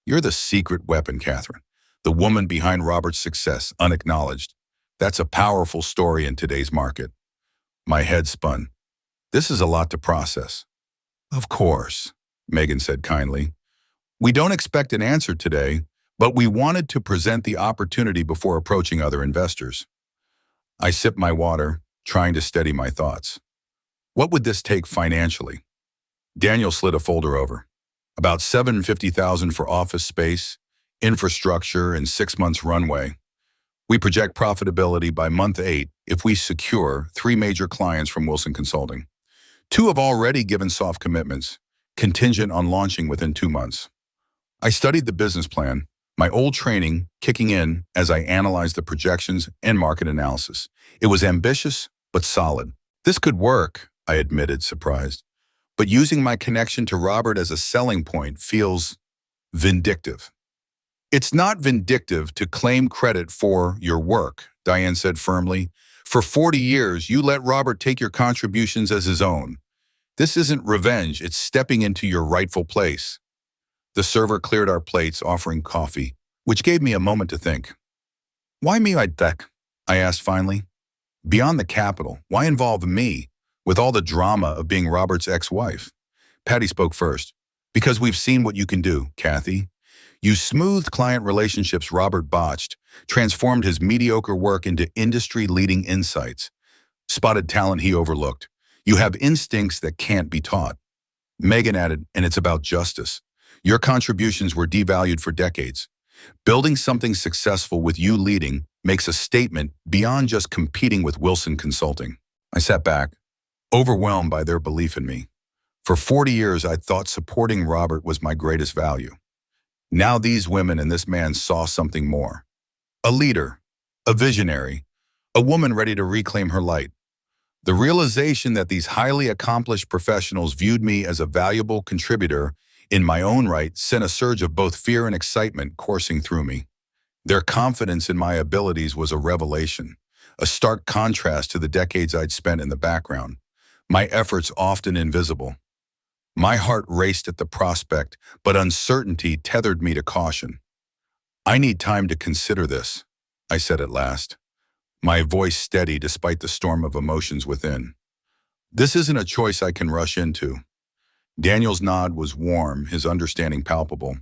Speaker 1: You're the secret weapon, Catherine. The woman behind Robert's success, unacknowledged. That's a powerful story in today's market. My head spun. This is a lot to process. Of course, Megan said kindly. We don't expect an answer today, but we wanted to present the opportunity before approaching other investors. I sipped my water, trying to steady my thoughts. What would this take financially? Daniel slid a folder over. About $750,000 for office space, infrastructure, and 6 months runway. We project profitability by month 8 if we secure 3 major clients from Wilson Consulting. 2 have already given soft commitments, contingent on launching within 2 months. I studied the business plan, my old training kicking in as I analyzed the projections and market analysis. It was ambitious, but solid. This could work, I admitted, surprised. But using my connection to Robert as a selling point feels vindictive. It's not vindictive to claim credit for your work, Diane said firmly. For 40 years, you let Robert take your contributions as his own. This isn't revenge, it's stepping into your rightful place. The server cleared our plates, offering coffee, which gave me a moment to think. Why me, I asked finally. Beyond the capital, why involve me, with all the drama of being Robert's ex-wife? Patty spoke first. Because we've seen what you can do, Kathy. You smoothed client relationships Robert botched, transformed his mediocre work into industry-leading insights, spotted talent he overlooked. You have instincts that can't be taught. Megan added, and it's about justice. Your contributions were devalued for decades. Building something successful with you leading makes a statement beyond just competing with Wilson Consulting. I sat back, overwhelmed by their belief in me. For 40 years, I thought supporting Robert was my greatest value. Now these women and this man saw something more. A leader, a visionary, a woman ready to reclaim her light. The realization that these highly accomplished professionals viewed me as a valuable contributor in my own right sent a surge of both fear and excitement coursing through me. Their confidence in my abilities was a revelation, a stark contrast to the decades I'd spent in the background, my efforts often invisible. My heart raced at the prospect, but uncertainty tethered me to caution. I need time to consider this, I said at last, my voice steady despite the storm of emotions within. This isn't a choice I can rush into. Daniel's nod was warm, his understanding palpable.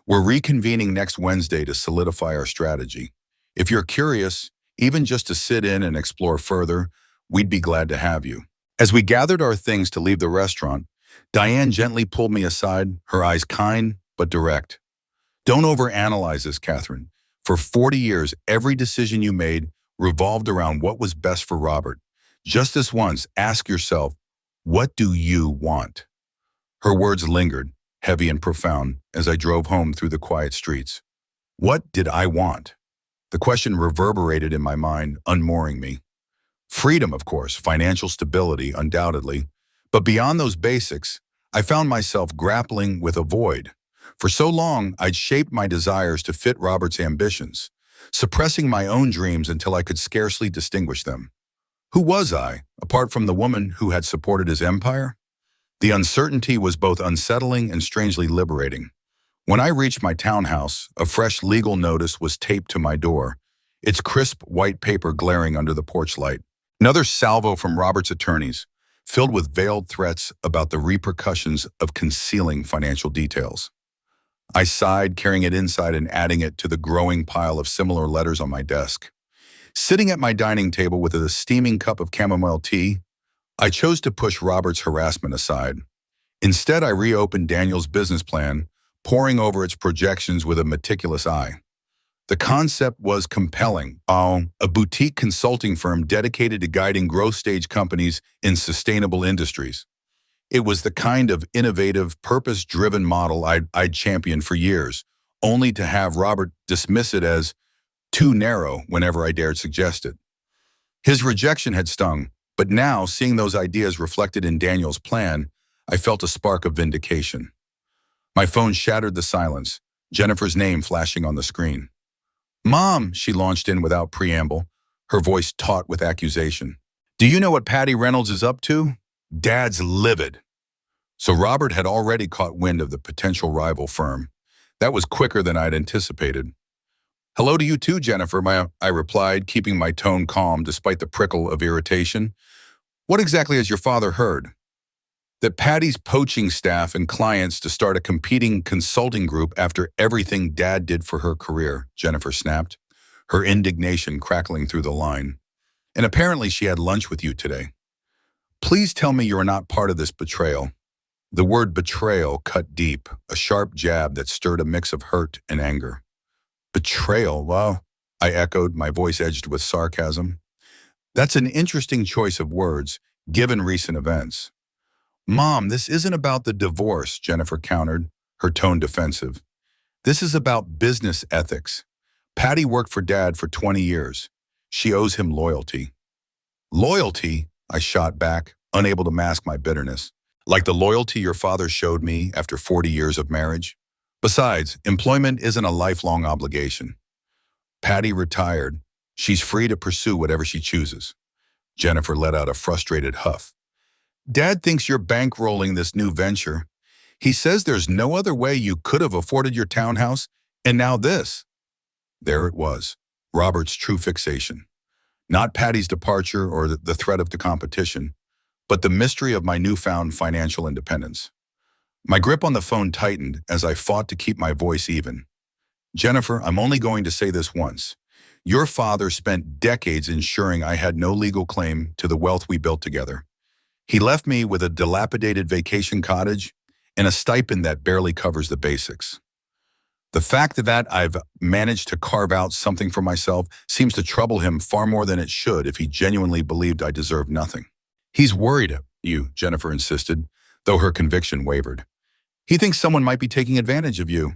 Speaker 1: We're reconvening next Wednesday to solidify our strategy. If you're curious, even just to sit in and explore further, we'd be glad to have you. As we gathered our things to leave the restaurant, Diane gently pulled me aside, her eyes kind but direct. Don't overanalyze this, Catherine. For 40 years, every decision you made revolved around what was best for Robert. Just this once, ask yourself, what do you want? Her words lingered, heavy and profound, as I drove home through the quiet streets. What did I want? The question reverberated in my mind, unmooring me. Freedom, of course, financial stability, undoubtedly. But beyond those basics, I found myself grappling with a void. For so long, I'd shaped my desires to fit Robert's ambitions, suppressing my own dreams until I could scarcely distinguish them. Who was I, apart from the woman who had supported his empire? The uncertainty was both unsettling and strangely liberating. When I reached my townhouse, a fresh legal notice was taped to my door, its crisp white paper glaring under the porch light. Another salvo from Robert's attorneys, filled with veiled threats about the repercussions of concealing financial details. I sighed, carrying it inside and adding it to the growing pile of similar letters on my desk. Sitting at my dining table with a steaming cup of chamomile tea, I chose to push Robert's harassment aside. Instead, I reopened Daniel's business plan, poring over its projections with a meticulous eye. The concept was compelling. A boutique consulting firm dedicated to guiding growth stage companies in sustainable industries. It was the kind of innovative, purpose-driven model I'd championed for years, only to have Robert dismiss it as too narrow whenever I dared suggest it. His rejection had stung, but now, seeing those ideas reflected in Daniel's plan, I felt a spark of vindication. My phone shattered the silence, Jennifer's name flashing on the screen. Mom, she launched in without preamble, her voice taut with accusation. Do you know what Patty Reynolds is up to? Dad's livid. So Robert had already caught wind of the potential rival firm. That was quicker than I'd anticipated. Hello to you too, Jennifer, I replied, keeping my tone calm despite the prickle of irritation. What exactly has your father heard? That Patty's poaching staff and clients to start a competing consulting group after everything Dad did for her career, Jennifer snapped, her indignation crackling through the line. And apparently she had lunch with you today. Please tell me you are not part of this betrayal. The word betrayal cut deep, a sharp jab that stirred a mix of hurt and anger. Betrayal, well, I echoed, my voice edged with sarcasm. That's an interesting choice of words, given recent events. Mom, this isn't about the divorce, Jennifer countered, her tone defensive. This is about business ethics. Patty worked for Dad for 20 years. She owes him loyalty. Loyalty? I shot back, unable to mask my bitterness. Like the loyalty your father showed me after 40 years of marriage? Besides, employment isn't a lifelong obligation. Patty retired. She's free to pursue whatever she chooses. Jennifer let out a frustrated huff. Dad thinks you're bankrolling this new venture. He says there's no other way you could have afforded your townhouse, and now this. There it was, Robert's true fixation. Not Patty's departure or the threat of the competition, but the mystery of my newfound financial independence. My grip on the phone tightened as I fought to keep my voice even. Jennifer, I'm only going to say this once. Your father spent decades ensuring I had no legal claim to the wealth we built together. He left me with a dilapidated vacation cottage and a stipend that barely covers the basics. The fact that I've managed to carve out something for myself seems to trouble him far more than it should if he genuinely believed I deserved nothing. He's worried you, Jennifer insisted, though her conviction wavered. He thinks someone might be taking advantage of you.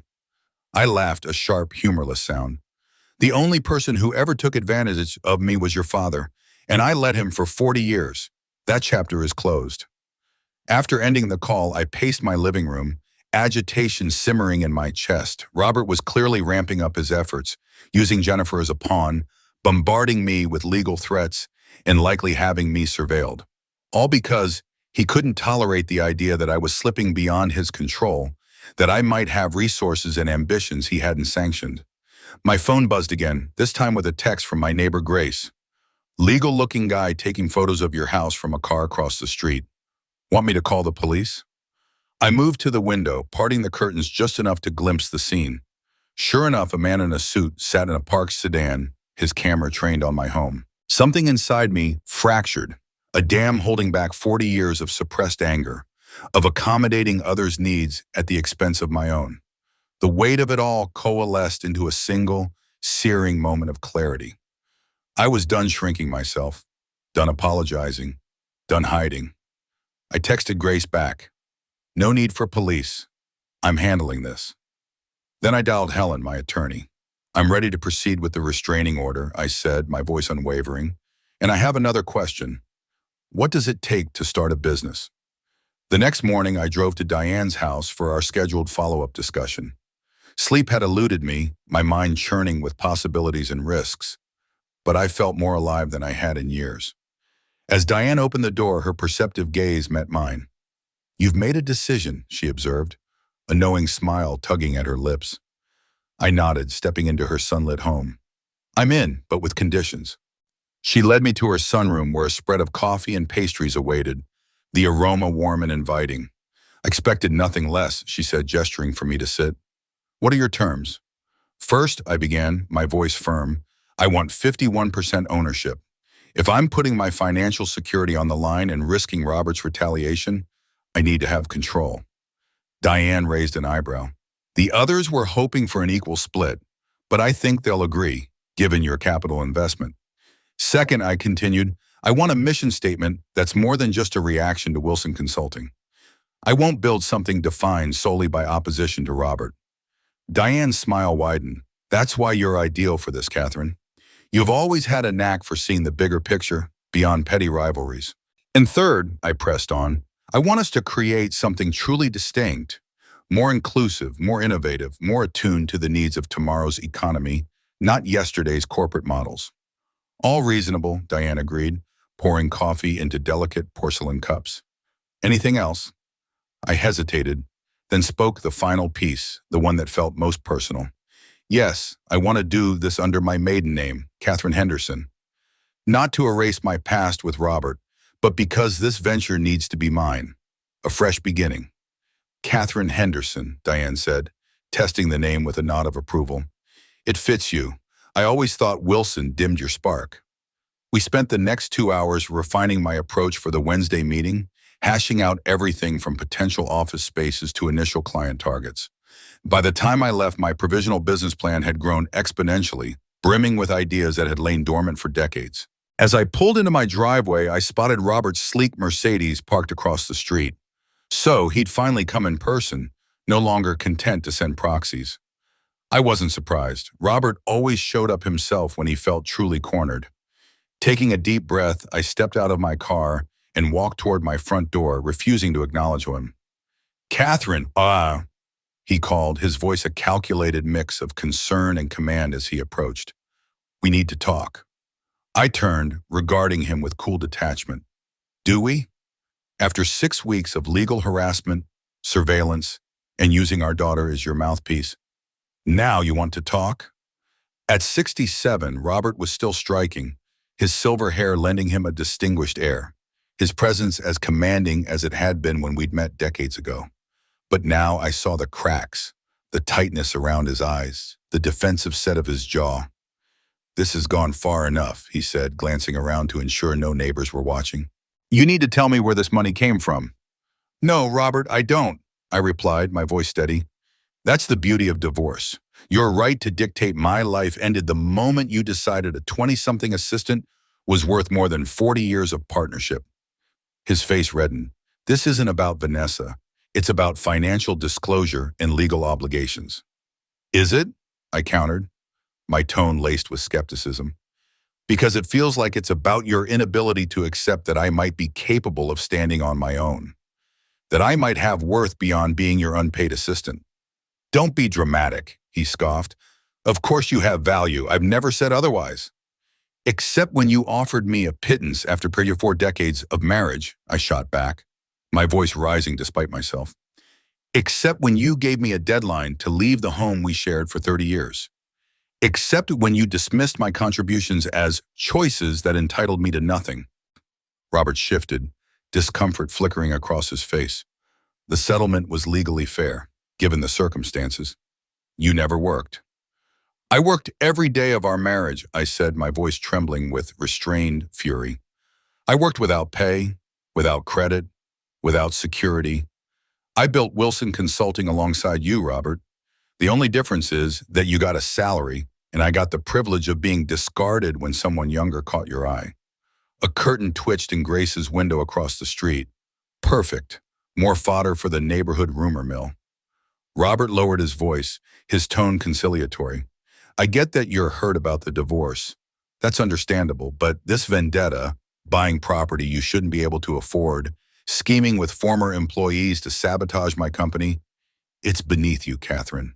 Speaker 1: I laughed, a sharp, humorless sound. The only person who ever took advantage of me was your father, and I let him for 40 years. That chapter is closed. After ending the call, I paced my living room, agitation simmering in my chest. Robert was clearly ramping up his efforts, using Jennifer as a pawn, bombarding me with legal threats, and likely having me surveilled. All because he couldn't tolerate the idea that I was slipping beyond his control, that I might have resources and ambitions he hadn't sanctioned. My phone buzzed again, this time with a text from my neighbor Grace. Legal-looking guy taking photos of your house from a car across the street. Want me to call the police? I moved to the window, parting the curtains just enough to glimpse the scene. Sure enough, a man in a suit sat in a parked sedan, his camera trained on my home. Something inside me fractured, a dam holding back 40 years of suppressed anger, of accommodating others' needs at the expense of my own. The weight of it all coalesced into a single, searing moment of clarity. I was done shrinking myself, done apologizing, done hiding. I texted Grace back. No need for police. I'm handling this. Then I dialed Helen, my attorney. I'm ready to proceed with the restraining order, I said, my voice unwavering. And I have another question. What does it take to start a business? The next morning, I drove to Diane's house for our scheduled follow-up discussion. Sleep had eluded me, my mind churning with possibilities and risks, but I felt more alive than I had in years. As Diane opened the door, her perceptive gaze met mine. You've made a decision, she observed, a knowing smile tugging at her lips. I nodded, stepping into her sunlit home. I'm in, but with conditions. She led me to her sunroom where a spread of coffee and pastries awaited, the aroma warm and inviting. I expected nothing less, she said, gesturing for me to sit. What are your terms? First, I began, my voice firm, I want 51% ownership. If I'm putting my financial security on the line and risking Robert's retaliation, I need to have control. Diane raised an eyebrow. The others were hoping for an equal split, but I think they'll agree, given your capital investment. Second, I continued, I want a mission statement that's more than just a reaction to Wilson Consulting. I won't build something defined solely by opposition to Robert. Diane's smile widened. That's why you're ideal for this, Catherine. You've always had a knack for seeing the bigger picture, beyond petty rivalries. And third, I pressed on, I want us to create something truly distinct, more inclusive, more innovative, more attuned to the needs of tomorrow's economy, not yesterday's corporate models. All reasonable, Diane agreed, pouring coffee into delicate porcelain cups. Anything else? I hesitated, then spoke the final piece, the one that felt most personal. Yes, I want to do this under my maiden name, Catherine Henderson. Not to erase my past with Robert, but because this venture needs to be mine. A fresh beginning. Catherine Henderson, Diane said, testing the name with a nod of approval. It fits you. I always thought Wilson dimmed your spark. We spent the next 2 hours refining my approach for the Wednesday meeting, hashing out everything from potential office spaces to initial client targets. By the time I left, my provisional business plan had grown exponentially, brimming with ideas that had lain dormant for decades. As I pulled into my driveway, I spotted Robert's sleek Mercedes parked across the street. So he'd finally come in person, no longer content to send proxies. I wasn't surprised. Robert always showed up himself when he felt truly cornered. Taking a deep breath, I stepped out of my car and walked toward my front door, refusing to acknowledge him. "Catherine, he called, his voice a calculated mix of concern and command as he approached. "We need to talk." I turned, regarding him with cool detachment. "Do we?" After 6 weeks of legal harassment, surveillance, and using our daughter as your mouthpiece, now you want to talk? At 67, Robert was still striking, his silver hair lending him a distinguished air, his presence as commanding as it had been when we'd met decades ago. But now I saw the cracks, the tightness around his eyes, the defensive set of his jaw. "This has gone far enough," he said, glancing around to ensure no neighbors were watching. "You need to tell me where this money came from." "No, Robert, I don't," I replied, my voice steady. "That's the beauty of divorce. Your right to dictate my life ended the moment you decided a 20-something assistant was worth more than 40 years of partnership." His face reddened. "This isn't about Vanessa. It's about financial disclosure and legal obligations." "Is it?" I countered, my tone laced with skepticism. "Because it feels like it's about your inability to accept that I might be capable of standing on my own, that I might have worth beyond being your unpaid assistant." "Don't be dramatic," he scoffed. "Of course you have value. I've never said otherwise." "Except when you offered me a pittance after 4 decades of marriage," I shot back, my voice rising despite myself. "Except when you gave me a deadline to leave the home we shared for 30 years. Except when you dismissed my contributions as choices that entitled me to nothing." Robert shifted, discomfort flickering across his face. "The settlement was legally fair, given the circumstances. You never worked." "I worked every day of our marriage," I said, my voice trembling with restrained fury. "I worked without pay, without credit, without security. I built Wilson Consulting alongside you, Robert. The only difference is that you got a salary and I got the privilege of being discarded when someone younger caught your eye." A curtain twitched in Grace's window across the street. Perfect. More fodder for the neighborhood rumor mill. Robert lowered his voice, his tone conciliatory. "I get that you're hurt about the divorce. That's understandable, but this vendetta, buying property you shouldn't be able to afford, scheming with former employees to sabotage my company, it's beneath you, Catherine."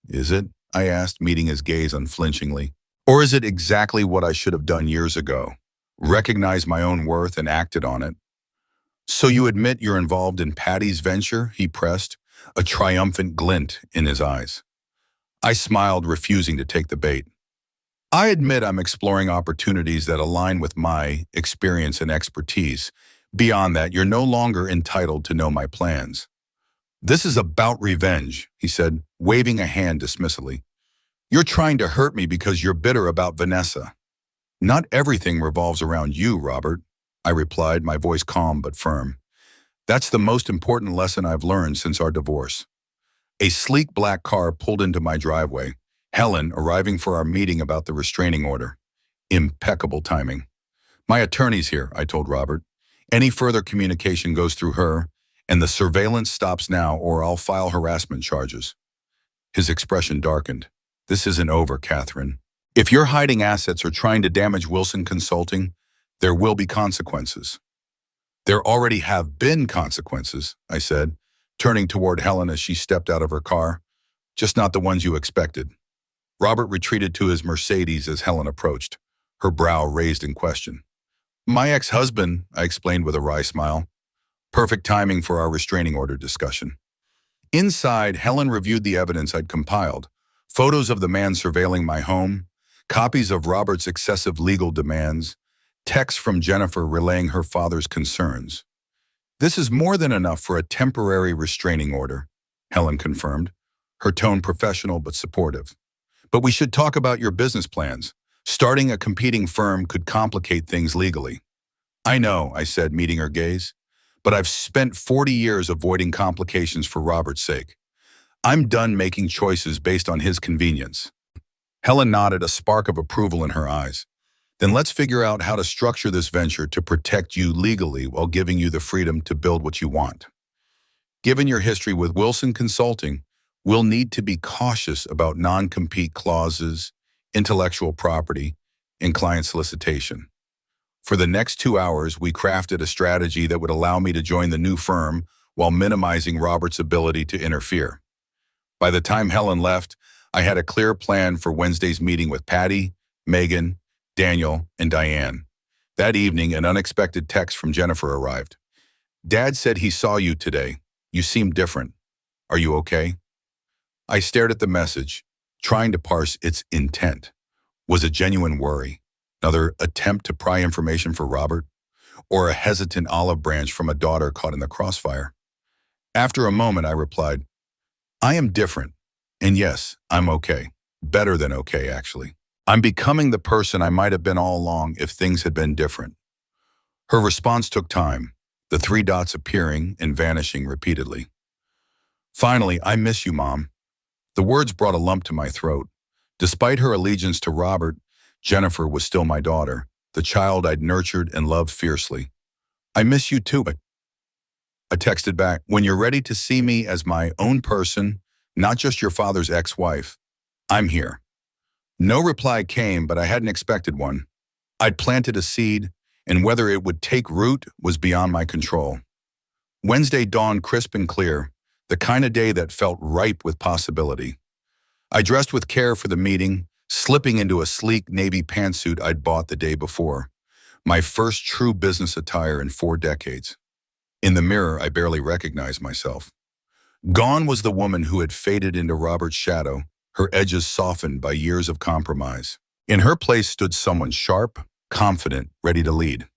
Speaker 1: "Is it?" I asked, meeting his gaze unflinchingly. "Or is it exactly what I should have done years ago? Recognized my own worth and acted on it?" "So you admit you're involved in Patty's venture?" he pressed, a triumphant glint in his eyes. I smiled, refusing to take the bait. "I admit I'm exploring opportunities that align with my experience and expertise. Beyond that, you're no longer entitled to know my plans." "This is about revenge," he said, waving a hand dismissively. "You're trying to hurt me because you're bitter about Vanessa." "Not everything revolves around you, Robert," I replied, my voice calm but firm. "That's the most important lesson I've learned since our divorce." A sleek black car pulled into my driveway, Helen arriving for our meeting about the restraining order. Impeccable timing. "My attorney's here," I told Robert. "Any further communication goes through her, and the surveillance stops now or I'll file harassment charges." His expression darkened. "This isn't over, Catherine. If you're hiding assets or trying to damage Wilson Consulting, there will be consequences." "There already have been consequences," I said, turning toward Helen as she stepped out of her car. "Just not the ones you expected." Robert retreated to his Mercedes as Helen approached, her brow raised in question. "My ex-husband," I explained with a wry smile. Perfect timing for our restraining order discussion. Inside, Helen reviewed the evidence I'd compiled. Photos of the man surveilling my home, copies of Robert's excessive legal demands, texts from Jennifer relaying her father's concerns. "This is more than enough for a temporary restraining order," Helen confirmed, her tone professional but supportive. "But we should talk about your business plans. Starting a competing firm could complicate things legally." "I know," I said, meeting her gaze, "but I've spent 40 years avoiding complications for Robert's sake. I'm done making choices based on his convenience." Helen nodded, a spark of approval in her eyes. "Then let's figure out how to structure this venture to protect you legally while giving you the freedom to build what you want. Given your history with Wilson Consulting, We'll need to be cautious about non-compete clauses, intellectual property, and client solicitation. For the next 2 hours, we crafted a strategy that would allow me to join the new firm while minimizing Robert's ability to interfere. By the time Helen left, I had a clear plan for Wednesday's meeting with Patty, Megan, Daniel, and Diane. That evening, an unexpected text from Jennifer arrived. "Dad said he saw you today. You seem different. Are you okay?" I stared at the message, trying to parse its intent. Was it genuine worry? Another attempt to pry information for Robert? Or a hesitant olive branch from a daughter caught in the crossfire? After a moment, I replied, "I am different. And yes, I'm okay. Better than okay, actually. I'm becoming the person I might have been all along if things had been different." Her response took time, the three dots appearing and vanishing repeatedly. Finally, "I miss you, Mom." The words brought a lump to my throat. Despite her allegiance to Robert, Jennifer was still my daughter, the child I'd nurtured and loved fiercely. "I miss you too," I texted back. "When you're ready to see me as my own person, not just your father's ex-wife, I'm here." No reply came, but I hadn't expected one. I'd planted a seed, and whether it would take root was beyond my control. Wednesday dawned crisp and clear, the kind of day that felt ripe with possibility. I dressed with care for the meeting, slipping into a sleek navy pantsuit I'd bought the day before, my first true business attire in 4 decades. In the mirror, I barely recognized myself. Gone was the woman who had faded into Robert's shadow, her edges softened by years of compromise. In her place stood someone sharp, confident, ready to lead.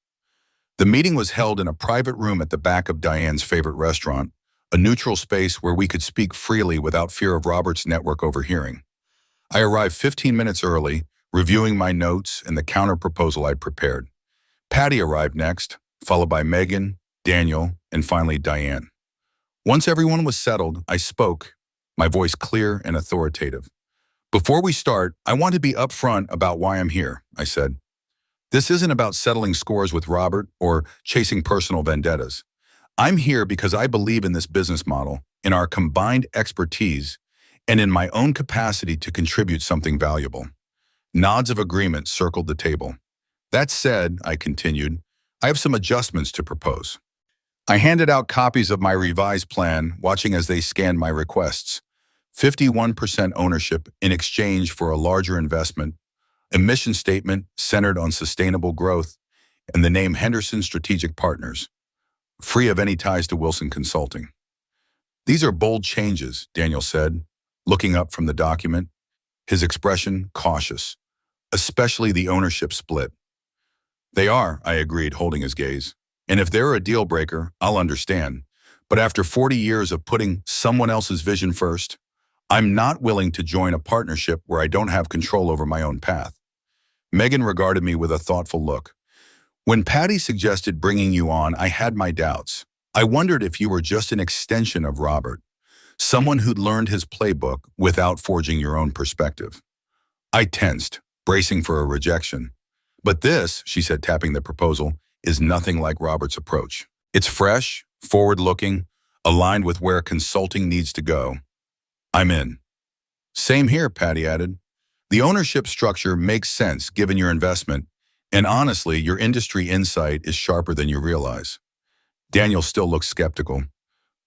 Speaker 1: The meeting was held in a private room at the back of Diane's favorite restaurant, a neutral space where we could speak freely without fear of Robert's network overhearing. I arrived 15 minutes early, reviewing my notes and the counter-proposal I'd prepared. Patty arrived next, followed by Megan, Daniel, and finally Diane. Once everyone was settled, I spoke, my voice clear and authoritative. "Before we start, I want to be upfront about why I'm here," I said. "This isn't about settling scores with Robert or chasing personal vendettas. I'm here because I believe in this business model, in our combined expertise, and in my own capacity to contribute something valuable." Nods of agreement circled the table. "That said," I continued, "I have some adjustments to propose." I handed out copies of my revised plan, watching as they scanned my requests. 51% ownership in exchange for a larger investment, a mission statement centered on sustainable growth, and the name Henderson Strategic Partners, free of any ties to Wilson Consulting. "These are bold changes," Daniel said, looking up from the document, his expression cautious, "especially the ownership split." "They are," I agreed, holding his gaze. "And if they're a deal breaker, I'll understand. But after 40 years of putting someone else's vision first, I'm not willing to join a partnership where I don't have control over my own path." Megan regarded me with a thoughtful look. "When Patty suggested bringing you on, I had my doubts. I wondered if you were just an extension of Robert, someone who'd learned his playbook without forging your own perspective." I tensed, bracing for a rejection. "But this," she said, tapping the proposal, "is nothing like Robert's approach. It's fresh, forward-looking, aligned with where consulting needs to go. I'm in." "Same here," Patty added. "The ownership structure makes sense given your investment, and honestly, your industry insight is sharper than you realize." Daniel still looked skeptical.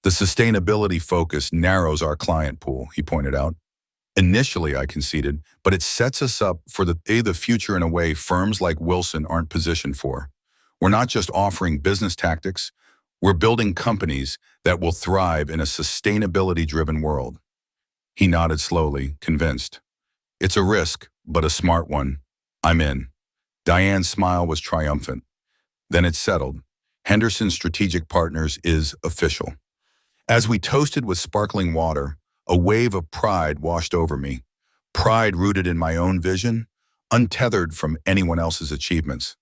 Speaker 1: "The sustainability focus narrows our client pool," he pointed out. "Initially," I conceded, "but it sets us up for the future in a way firms like Wilson aren't positioned for. We're not just offering business tactics, we're building companies that will thrive in a sustainability-driven world." He nodded slowly, convinced. "It's a risk, but a smart one. I'm in." Diane's smile was triumphant. Then it settled. Henderson Strategic Partners is official. As we toasted with sparkling water, a wave of pride washed over me. Pride rooted in my own vision, untethered from anyone else's achievements.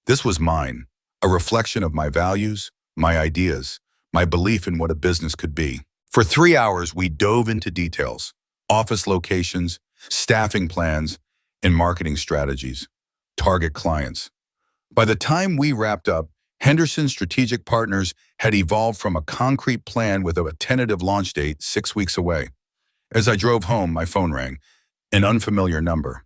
Speaker 1: This was mine, a reflection of my values, my ideas, my belief in what a business could be. For 3 hours, we dove into details, office locations, staffing plans, and marketing strategies, target clients. By the time we wrapped up, Henderson Strategic Partners had evolved from a concrete plan with a tentative launch date 6 weeks away. As I drove home, my phone rang. An unfamiliar number.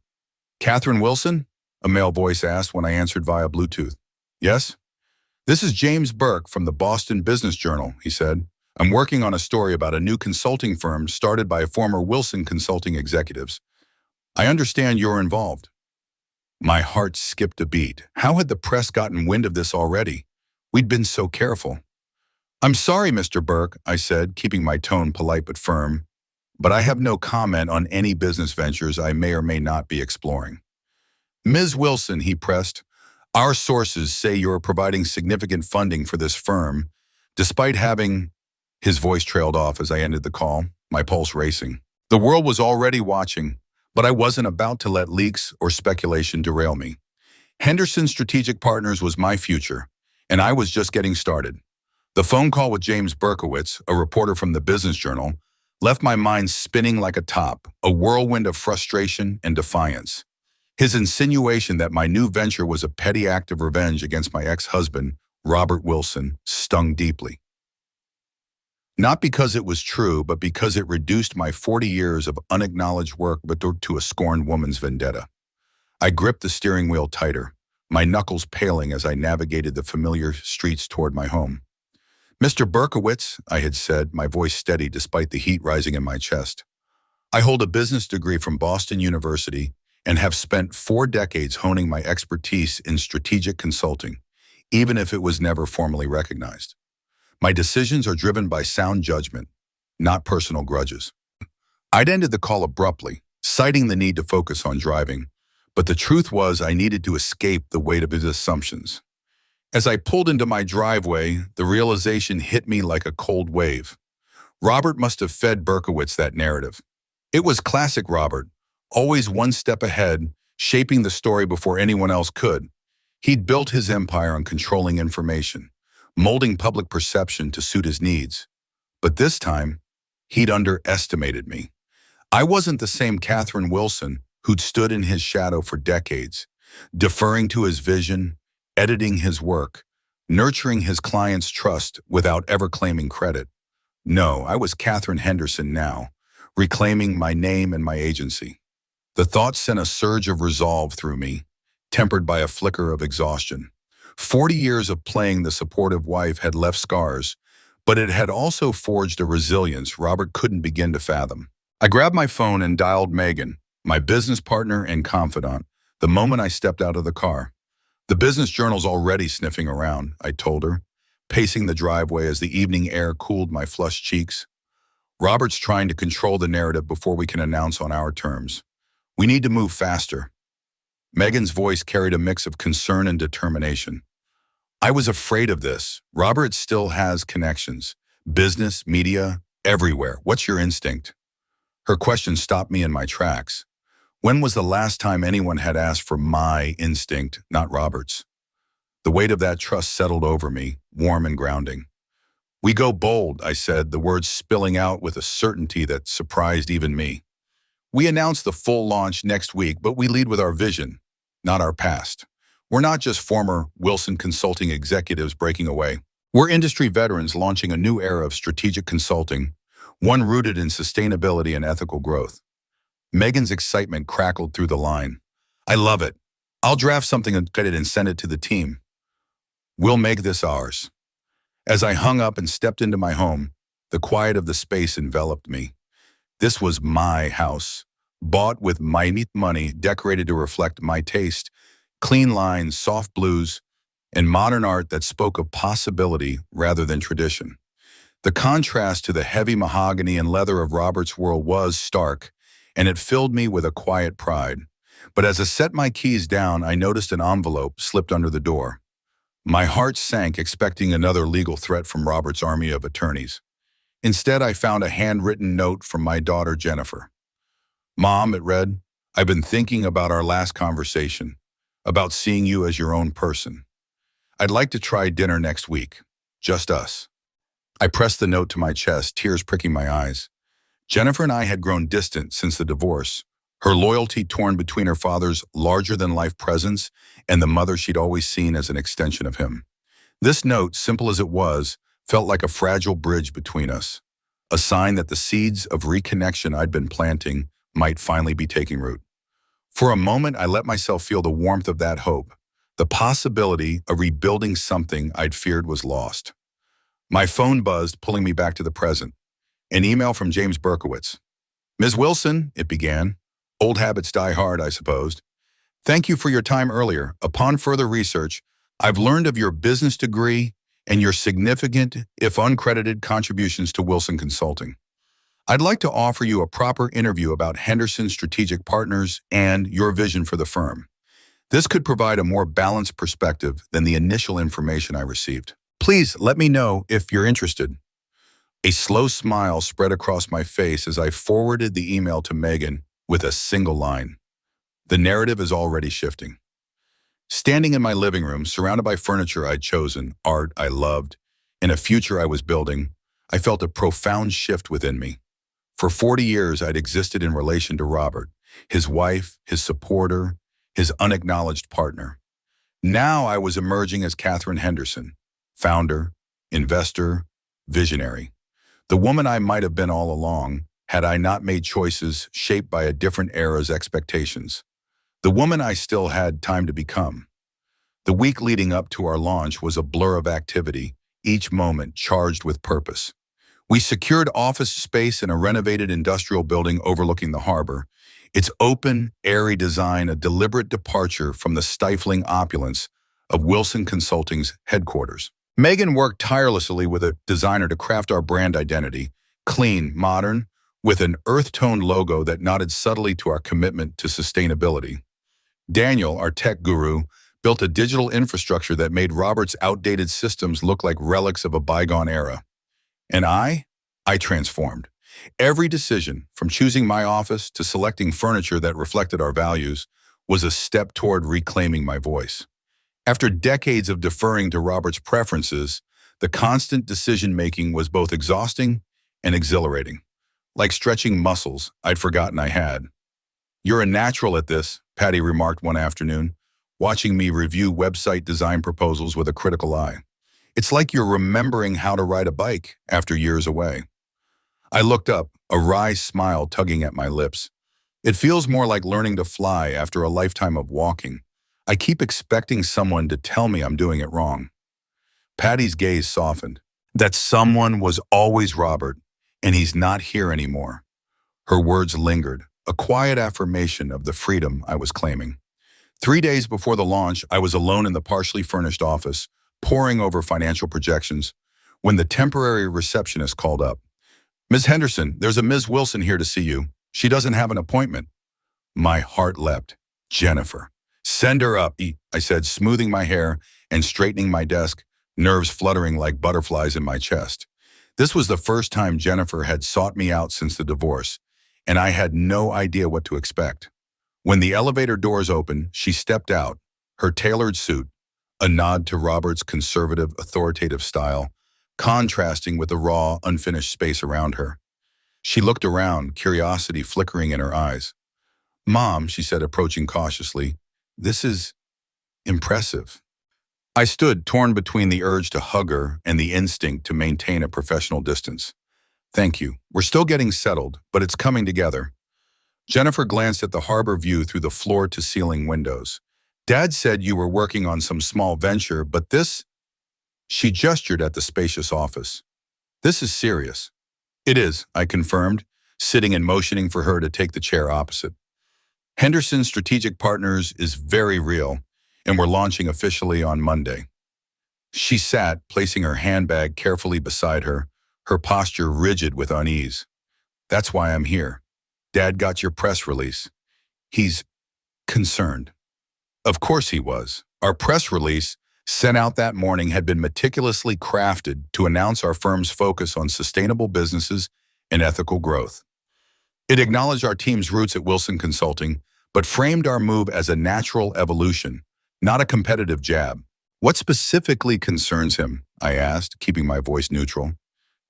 Speaker 1: Catherine Wilson? A male voice asked when I answered via Bluetooth. Yes? This is James Burke from the Boston Business Journal, he said. I'm working on a story about a new consulting firm started by former Wilson consulting executives. I understand you're involved. My heart skipped a beat. How had the press gotten wind of this already? We'd been so careful. I'm sorry, Mr. Burke, I said, keeping my tone polite but firm, but I have no comment on any business ventures I may or may not be exploring. Ms. Wilson, he pressed, our sources say you're providing significant funding for this firm, despite having... His voice trailed off as I ended the call, my pulse racing. The world was already watching, but I wasn't about to let leaks or speculation derail me. Henderson Strategic Partners was my future, and I was just getting started. The phone call with James Berkowitz, a reporter from the Business Journal, left my mind spinning like a top, a whirlwind of frustration and defiance. His insinuation that my new venture was a petty act of revenge against my ex-husband, Robert Wilson, stung deeply. Not because it was true, but because it reduced my 40 years of unacknowledged work to a scorned woman's vendetta. I gripped the steering wheel tighter, my knuckles paling as I navigated the familiar streets toward my home. Mr. Berkowitz, I had said, my voice steady despite the heat rising in my chest. I hold a business degree from Boston University and have spent 4 decades honing my expertise in strategic consulting, even if it was never formally recognized. My decisions are driven by sound judgment, not personal grudges. I'd ended the call abruptly, citing the need to focus on driving, but the truth was I needed to escape the weight of his assumptions. As I pulled into my driveway, the realization hit me like a cold wave. Robert must have fed Berkowitz that narrative. It was classic Robert, always one step ahead, shaping the story before anyone else could. He'd built his empire on controlling information, molding public perception to suit his needs. But this time, he'd underestimated me. I wasn't the same Catherine Wilson who'd stood in his shadow for decades, deferring to his vision, editing his work, nurturing his clients' trust without ever claiming credit. No, I was Catherine Henderson now, reclaiming my name and my agency. The thought sent a surge of resolve through me, tempered by a flicker of exhaustion. 40 years of playing the supportive wife had left scars, but it had also forged a resilience Robert couldn't begin to fathom. I grabbed my phone and dialed Megan, my business partner and confidant, the moment I stepped out of the car. The Business Journal's already sniffing around, I told her, pacing the driveway as the evening air cooled my flushed cheeks. Robert's trying to control the narrative before we can announce on our terms. We need to move faster. Megan's voice carried a mix of concern and determination. I was afraid of this. Robert still has connections. Business, media, everywhere. What's your instinct? Her question stopped me in my tracks. When was the last time anyone had asked for my instinct, not Robert's? The weight of that trust settled over me, warm and grounding. We go bold, I said, the words spilling out with a certainty that surprised even me. We announce the full launch next week, but we lead with our vision, not our past. We're not just former Wilson consulting executives breaking away. We're industry veterans launching a new era of strategic consulting, one rooted in sustainability and ethical growth. Megan's excitement crackled through the line. I love it. I'll draft something and send it to the team. We'll make this ours. As I hung up and stepped into my home, the quiet of the space enveloped me. This was my house, bought with my money, decorated to reflect my taste, clean lines, soft blues, and modern art that spoke of possibility rather than tradition. The contrast to the heavy mahogany and leather of Robert's world was stark, and it filled me with a quiet pride. But as I set my keys down, I noticed an envelope slipped under the door. My heart sank, expecting another legal threat from Robert's army of attorneys. Instead, I found a handwritten note from my daughter, Jennifer. Mom, it read, I've been thinking about our last conversation, about seeing you as your own person. I'd like to try dinner next week, just us. I pressed the note to my chest, tears pricking my eyes. Jennifer and I had grown distant since the divorce, her loyalty torn between her father's larger-than-life presence and the mother she'd always seen as an extension of him. This note, simple as it was, felt like a fragile bridge between us. a sign that the seeds of reconnection I'd been planting might finally be taking root. For a moment, I let myself feel the warmth of that hope, the possibility of rebuilding something I'd feared was lost. My phone buzzed, pulling me back to the present. An email from James Berkowitz. "Ms. Wilson," it began. "Old habits die hard, I supposed. Thank you for your time earlier. Upon further research, I've learned of your business degree and your significant, if uncredited, contributions to Wilson Consulting. I'd like to offer you a proper interview about Henderson Strategic Partners and your vision for the firm. This could provide a more balanced perspective than the initial information I received. Please let me know if you're interested." A slow smile spread across my face as I forwarded the email to Megan with a single line. The narrative is already shifting. Standing in my living room, surrounded by furniture I'd chosen, art I loved, and a future I was building, I felt a profound shift within me. For 40 years, I'd existed in relation to Robert, his wife, his supporter, his unacknowledged partner. Now I was emerging as Catherine Henderson, founder, investor, visionary. The woman I might have been all along, had I not made choices shaped by a different era's expectations. The woman I still had time to become. The week leading up to our launch was a blur of activity, each moment charged with purpose. We secured office space in a renovated industrial building overlooking the harbor, its open, airy design a deliberate departure from the stifling opulence of Wilson Consulting's headquarters. Megan worked tirelessly with a designer to craft our brand identity, clean, modern, with an earth-toned logo that nodded subtly to our commitment to sustainability. Daniel, our tech guru, built a digital infrastructure that made Robert's outdated systems look like relics of a bygone era. And I transformed. Every decision, from choosing my office to selecting furniture that reflected our values, was a step toward reclaiming my voice. After decades of deferring to Robert's preferences, the constant decision-making was both exhausting and exhilarating, like stretching muscles I'd forgotten I had. "You're a natural at this," Patty remarked one afternoon, watching me review website design proposals with a critical eye. "It's like you're remembering how to ride a bike after years away." I looked up, a wry smile tugging at my lips. "It feels more like learning to fly after a lifetime of walking. I keep expecting someone to tell me I'm doing it wrong." Patty's gaze softened. "That someone was always Robert, and he's not here anymore." Her words lingered, a quiet affirmation of the freedom I was claiming. 3 days before the launch, I was alone in the partially furnished office, poring over financial projections, when the temporary receptionist called up. "Ms. Henderson, there's a Ms. Wilson here to see you. She doesn't have an appointment." My heart leapt. Jennifer. "Send her up," I said, smoothing my hair and straightening my desk, nerves fluttering like butterflies in my chest. This was the first time Jennifer had sought me out since the divorce, and I had no idea what to expect. When the elevator doors opened, she stepped out, her tailored suit, a nod to Robert's conservative, authoritative style, contrasting with the raw, unfinished space around her. She looked around, curiosity flickering in her eyes. "Mom," she said, approaching cautiously, "this is impressive." I stood, torn between the urge to hug her and the instinct to maintain a professional distance. "Thank you. We're still getting settled, but it's coming together." Jennifer glanced at the harbor view through the floor-to-ceiling windows. "Dad said you were working on some small venture, but this—" She gestured at the spacious office. "This is serious." "It is," I confirmed, sitting and motioning for her to take the chair opposite. "Henderson Strategic Partners is very real, and we're launching officially on Monday." She sat, placing her handbag carefully beside her, her posture rigid with unease. "That's why I'm here. Dad got your press release. He's concerned." Of course he was. Our press release, sent out that morning, had been meticulously crafted to announce our firm's focus on sustainable businesses and ethical growth. It acknowledged our team's roots at Wilson Consulting, but framed our move as a natural evolution, not a competitive jab. "What specifically concerns him?" I asked, keeping my voice neutral.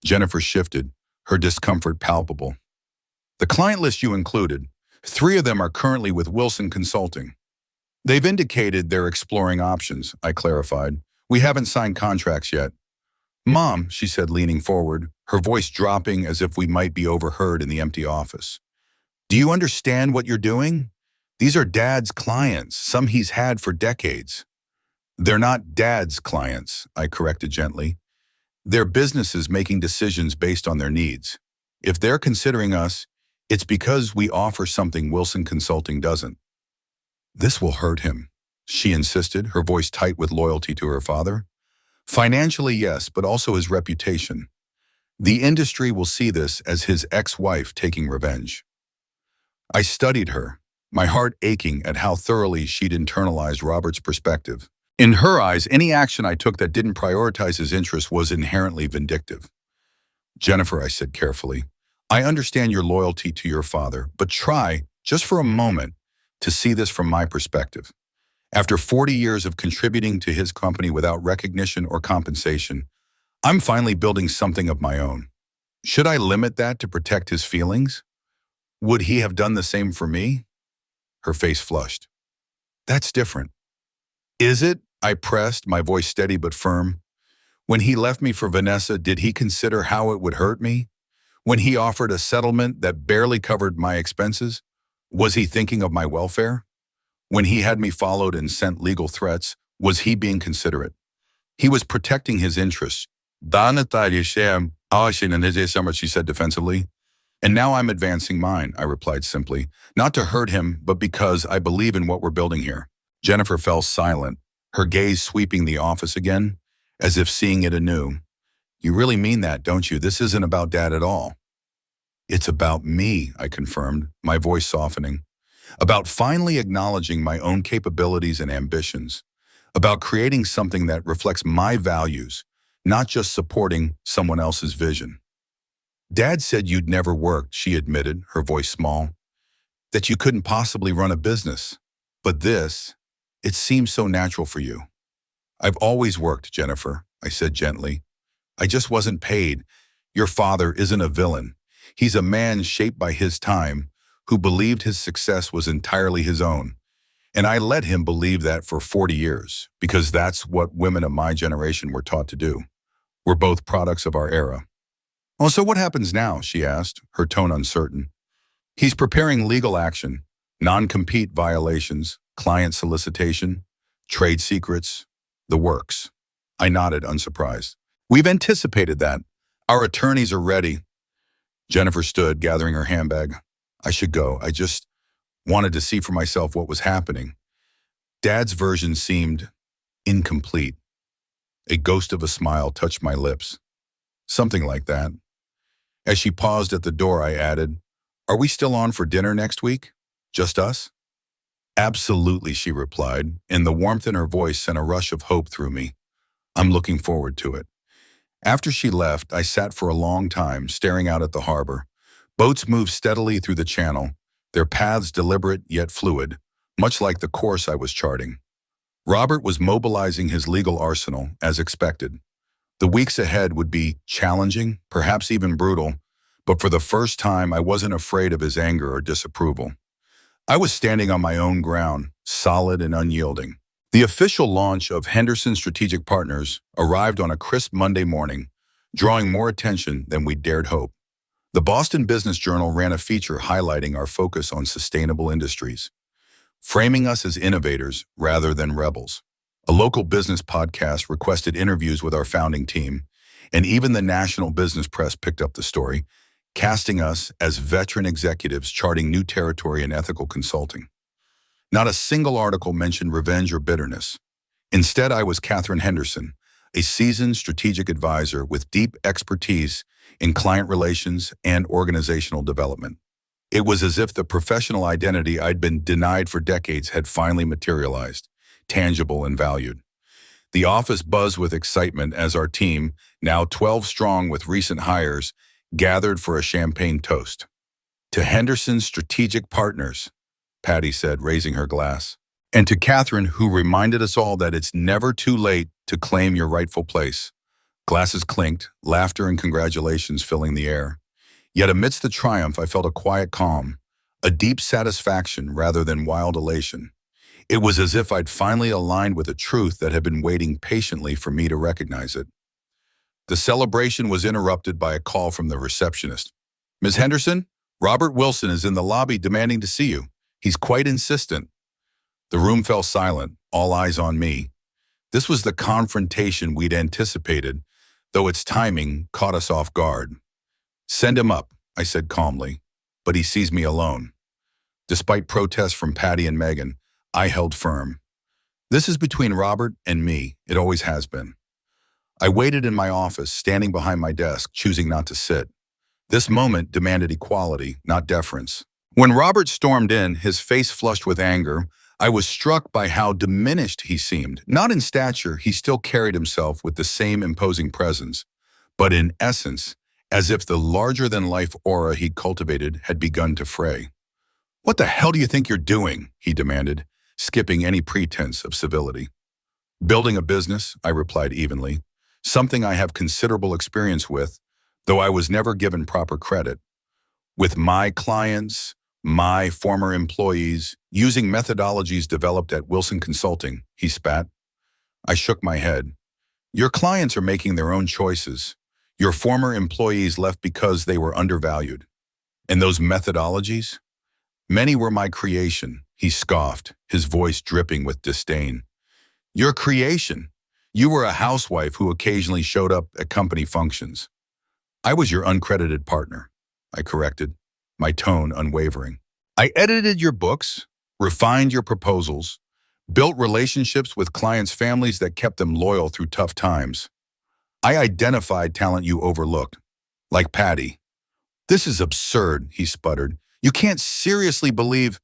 Speaker 1: Jennifer shifted, her discomfort palpable. "The client list you included, 3 of them are currently with Wilson Consulting. They've indicated they're exploring options," I clarified. "We haven't signed contracts yet." Mom, she said, leaning forward, her voice dropping as if we might be overheard in the empty office. Do you understand what you're doing? These are Dad's clients, some he's had for decades. They're not Dad's clients, I corrected gently. They're businesses making decisions based on their needs. If they're considering us, it's because we offer something Wilson Consulting doesn't. This will hurt him, she insisted, her voice tight with loyalty to her father. Financially, yes, but also his reputation. The industry will see this as his ex-wife taking revenge. I studied her, my heart aching at how thoroughly she'd internalized Robert's perspective. In her eyes, any action I took that didn't prioritize his interests was inherently vindictive. Jennifer, I said carefully, I understand your loyalty to your father, but try, just for a moment, to see this from my perspective. After 40 years of contributing to his company without recognition or compensation, I'm finally building something of my own. Should I limit that to protect his feelings? Would he have done the same for me? Her face flushed. That's different. Is it? I pressed, my voice steady but firm. When he left me for Vanessa, did he consider how it would hurt me? When he offered a settlement that barely covered my expenses, was he thinking of my welfare? When he had me followed and sent legal threats, was he being considerate? He was protecting his interests. She said defensively. And now I'm advancing mine, I replied simply. Not to hurt him, but because I believe in what we're building here. Jennifer fell silent, her gaze sweeping the office again, as if seeing it anew. You really mean that, don't you? This isn't about Dad at all. It's about me, I confirmed, my voice softening. About finally acknowledging my own capabilities and ambitions. About creating something that reflects my values, not just supporting someone else's vision. Dad said you'd never worked, she admitted, her voice small. That you couldn't possibly run a business. But this, it seems so natural for you. I've always worked, Jennifer, I said gently. I just wasn't paid. Your father isn't a villain. He's a man shaped by his time, who believed his success was entirely his own. And I let him believe that for 40 years, because that's what women of my generation were taught to do. We're both products of our era. Well, so what happens now, she asked, her tone uncertain. He's preparing legal action, non-compete violations, client solicitation, trade secrets, the works. I nodded, unsurprised. We've anticipated that. Our attorneys are ready. Jennifer stood, gathering her handbag. I should go. I just wanted to see for myself what was happening. Dad's version seemed incomplete. A ghost of a smile touched my lips. Something like that. As she paused at the door, I added, Are we still on for dinner next week? Just us? Absolutely, she replied, and the warmth in her voice sent a rush of hope through me. I'm looking forward to it. After she left, I sat for a long time, staring out at the harbor. Boats moved steadily through the channel, their paths deliberate yet fluid, much like the course I was charting. Robert was mobilizing his legal arsenal, as expected. The weeks ahead would be challenging, perhaps even brutal, but for the first time I wasn't afraid of his anger or disapproval. I was standing on my own ground, solid and unyielding. The official launch of Henderson Strategic Partners arrived on a crisp Monday morning, drawing more attention than we dared hope. The Boston Business Journal ran a feature highlighting our focus on sustainable industries, framing us as innovators rather than rebels. A local business podcast requested interviews with our founding team, and even the national business press picked up the story, casting us as veteran executives charting new territory in ethical consulting. Not a single article mentioned revenge or bitterness. Instead, I was Catherine Henderson, a seasoned strategic advisor with deep expertise in client relations and organizational development. It was as if the professional identity I'd been denied for decades had finally materialized, tangible and valued. The office buzzed with excitement as our team, now 12 strong with recent hires, gathered for a champagne toast. To Henderson Strategic Partners, Patty said, raising her glass. And to Catherine, who reminded us all that it's never too late to claim your rightful place. Glasses clinked, laughter and congratulations filling the air. Yet amidst the triumph, I felt a quiet calm, a deep satisfaction rather than wild elation. It was as if I'd finally aligned with a truth that had been waiting patiently for me to recognize it. The celebration was interrupted by a call from the receptionist. Ms. Henderson, Robert Wilson is in the lobby demanding to see you. He's quite insistent. The room fell silent, all eyes on me. This was the confrontation we'd anticipated, though its timing caught us off guard. Send him up, I said calmly, but he sees me alone. Despite protests from Patty and Megan, I held firm. This is between Robert and me. It always has been. I waited in my office, standing behind my desk, choosing not to sit. This moment demanded equality, not deference. When Robert stormed in, his face flushed with anger, I was struck by how diminished he seemed. Not in stature, he still carried himself with the same imposing presence, but in essence, as if the larger-than-life aura he'd cultivated had begun to fray. "What the hell do you think you're doing?" he demanded, skipping any pretense of civility. "Building a business," I replied evenly, "something I have considerable experience with, though I was never given proper credit. With my clients, my former employees, using methodologies developed at Wilson Consulting," he spat. I shook my head. "Your clients are making their own choices. Your former employees left because they were undervalued. And those methodologies? Many were my creation," he scoffed, his voice dripping with disdain. "Your creation? You were a housewife who occasionally showed up at company functions." "I was your uncredited partner," I corrected, my tone unwavering. "I edited your books, refined your proposals, built relationships with clients' families that kept them loyal through tough times. I identified talent you overlooked, like Patty." "This is absurd," he sputtered. "You can't seriously believe—"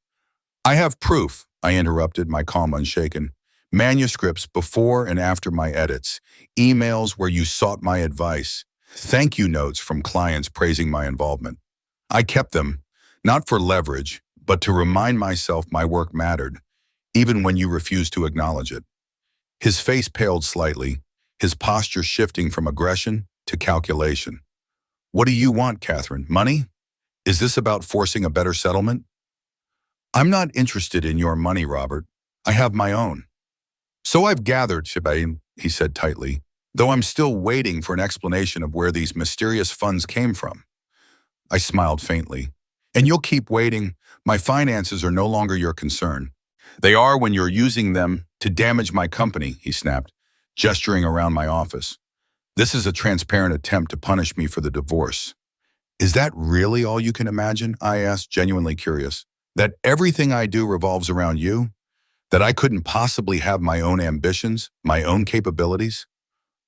Speaker 1: "I have proof," I interrupted, my calm unshaken. "Manuscripts before and after my edits, emails where you sought my advice, thank you notes from clients praising my involvement. I kept them, not for leverage, but to remind myself my work mattered, even when you refused to acknowledge it." His face paled slightly, his posture shifting from aggression to calculation. "What do you want, Catherine? Money? Is this about forcing a better settlement?" "I'm not interested in your money, Robert. I have my own." "So I've gathered, Shibain," he said tightly, "though I'm still waiting for an explanation of where these mysterious funds came from." I smiled faintly. "And you'll keep waiting. My finances are no longer your concern." "They are when you're using them to damage my company," he snapped, gesturing around my office. "This is a transparent attempt to punish me for the divorce." "Is that really all you can imagine?" I asked, genuinely curious. "That everything I do revolves around you? That I couldn't possibly have my own ambitions, my own capabilities?"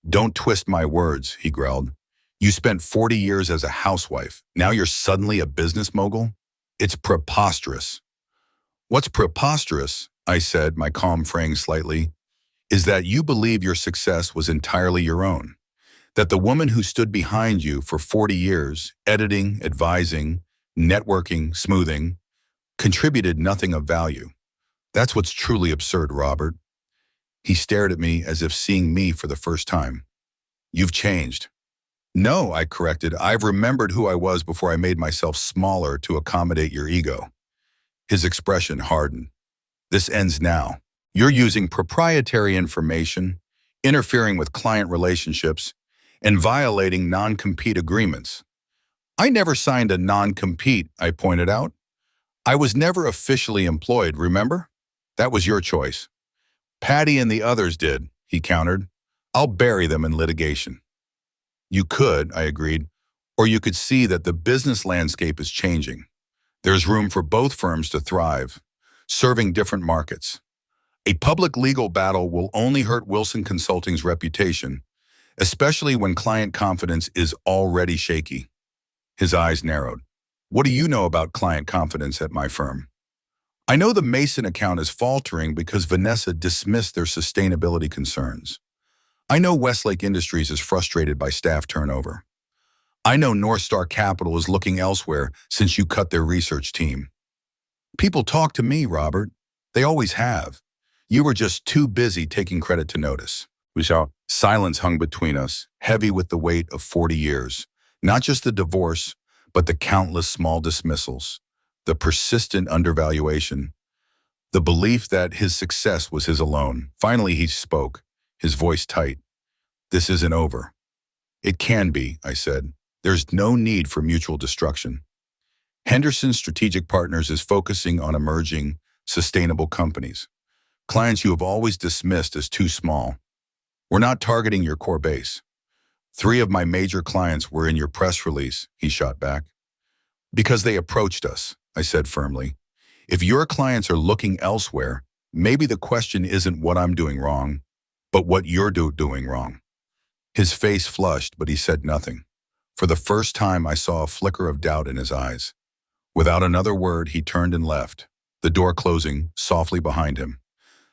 Speaker 1: "Don't twist my words," he growled. "You spent 40 years as a housewife. Now you're suddenly a business mogul? It's preposterous." "What's preposterous," I said, my calm fraying slightly, "is that you believe your success was entirely your own. That the woman who stood behind you for 40 years, editing, advising, networking, smoothing, contributed nothing of value. That's what's truly absurd, Robert." He stared at me as if seeing me for the first time. "You've changed." "No," I corrected. "I've remembered who I was before I made myself smaller to accommodate your ego." His expression hardened. "This ends now. You're using proprietary information, interfering with client relationships, and violating non-compete agreements." "I never signed a non-compete," I pointed out. "I was never officially employed, remember? That was your choice." "Patty and the others did," he countered. "I'll bury them in litigation." "You could," I agreed, "or you could see that the business landscape is changing. There's room for both firms to thrive, serving different markets. A public legal battle will only hurt Wilson Consulting's reputation, especially when client confidence is already shaky." His eyes narrowed. "What do you know about client confidence at my firm?" "I know the Mason account is faltering because Vanessa dismissed their sustainability concerns. I know Westlake Industries is frustrated by staff turnover. I know North Star Capital is looking elsewhere since you cut their research team. People talk to me, Robert. They always have. You were just too busy taking credit to notice." Silence hung between us, heavy with the weight of 40 years. Not just the divorce, but the countless small dismissals, the persistent undervaluation, the belief that his success was his alone. Finally, he spoke, his voice tight. "This isn't over." It can be, I said. There's no need for mutual destruction. Henderson Strategic Partners is focusing on emerging, sustainable companies. Clients you have always dismissed as too small. We're not targeting your core base. 3 of my major clients were in your press release, he shot back. Because they approached us, I said firmly. If your clients are looking elsewhere, maybe the question isn't what I'm doing wrong, but what you're doing wrong. His face flushed, but he said nothing. For the first time, I saw a flicker of doubt in his eyes. Without another word, he turned and left, the door closing softly behind him.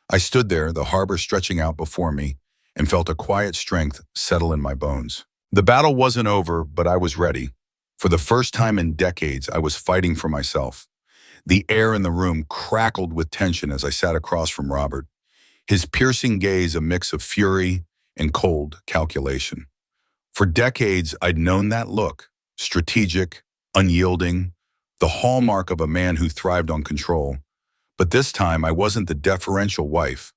Speaker 1: I stood there, the harbor stretching out before me, and felt a quiet strength settle in my bones. The battle wasn't over, but I was ready. For the first time in decades, I was fighting for myself. The air in the room crackled with tension as I sat across from Robert, his piercing gaze a mix of fury and cold calculation. For decades, I'd known that look, strategic, unyielding, the hallmark of a man who thrived on control. But this time, I wasn't the deferential wife,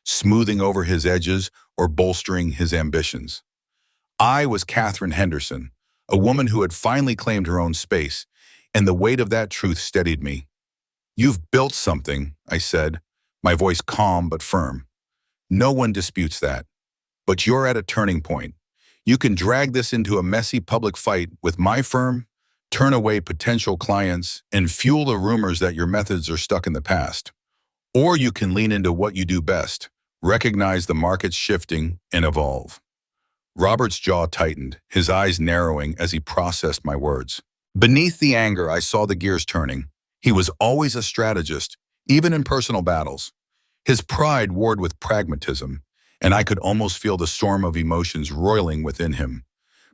Speaker 1: smoothing over his edges or bolstering his ambitions. I was Catherine Henderson, a woman who had finally claimed her own space, and the weight of that truth steadied me. You've built something, I said, my voice calm but firm. No one disputes that. But you're at a turning point. You can drag this into a messy public fight with my firm, turn away potential clients, and fuel the rumors that your methods are stuck in the past. Or you can lean into what you do best, recognize the market's shifting, and evolve. Robert's jaw tightened, his eyes narrowing as he processed my words. Beneath the anger, I saw the gears turning. He was always a strategist, even in personal battles. His pride warred with pragmatism, and I could almost feel the storm of emotions roiling within him.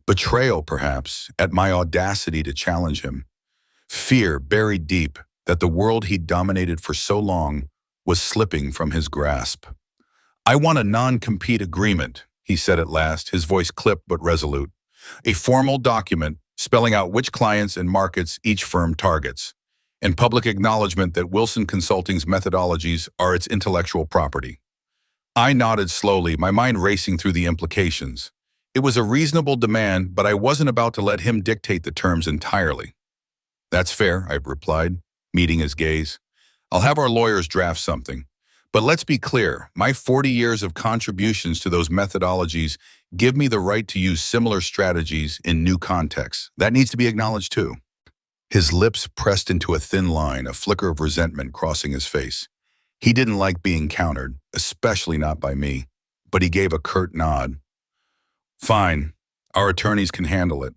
Speaker 1: Betrayal, perhaps, at my audacity to challenge him. Fear buried deep that the world he'd dominated for so long was slipping from his grasp. I want a non-compete agreement, he said at last, his voice clipped but resolute. A formal document spelling out which clients and markets each firm targets, and public acknowledgement that Wilson Consulting's methodologies are its intellectual property. I nodded slowly, my mind racing through the implications. It was a reasonable demand, but I wasn't about to let him dictate the terms entirely. That's fair, I replied, meeting his gaze. I'll have our lawyers draft something. But let's be clear, my 40 years of contributions to those methodologies give me the right to use similar strategies in new contexts. That needs to be acknowledged too. His lips pressed into a thin line, a flicker of resentment crossing his face. He didn't like being countered, especially not by me, but he gave a curt nod. Fine, our attorneys can handle it.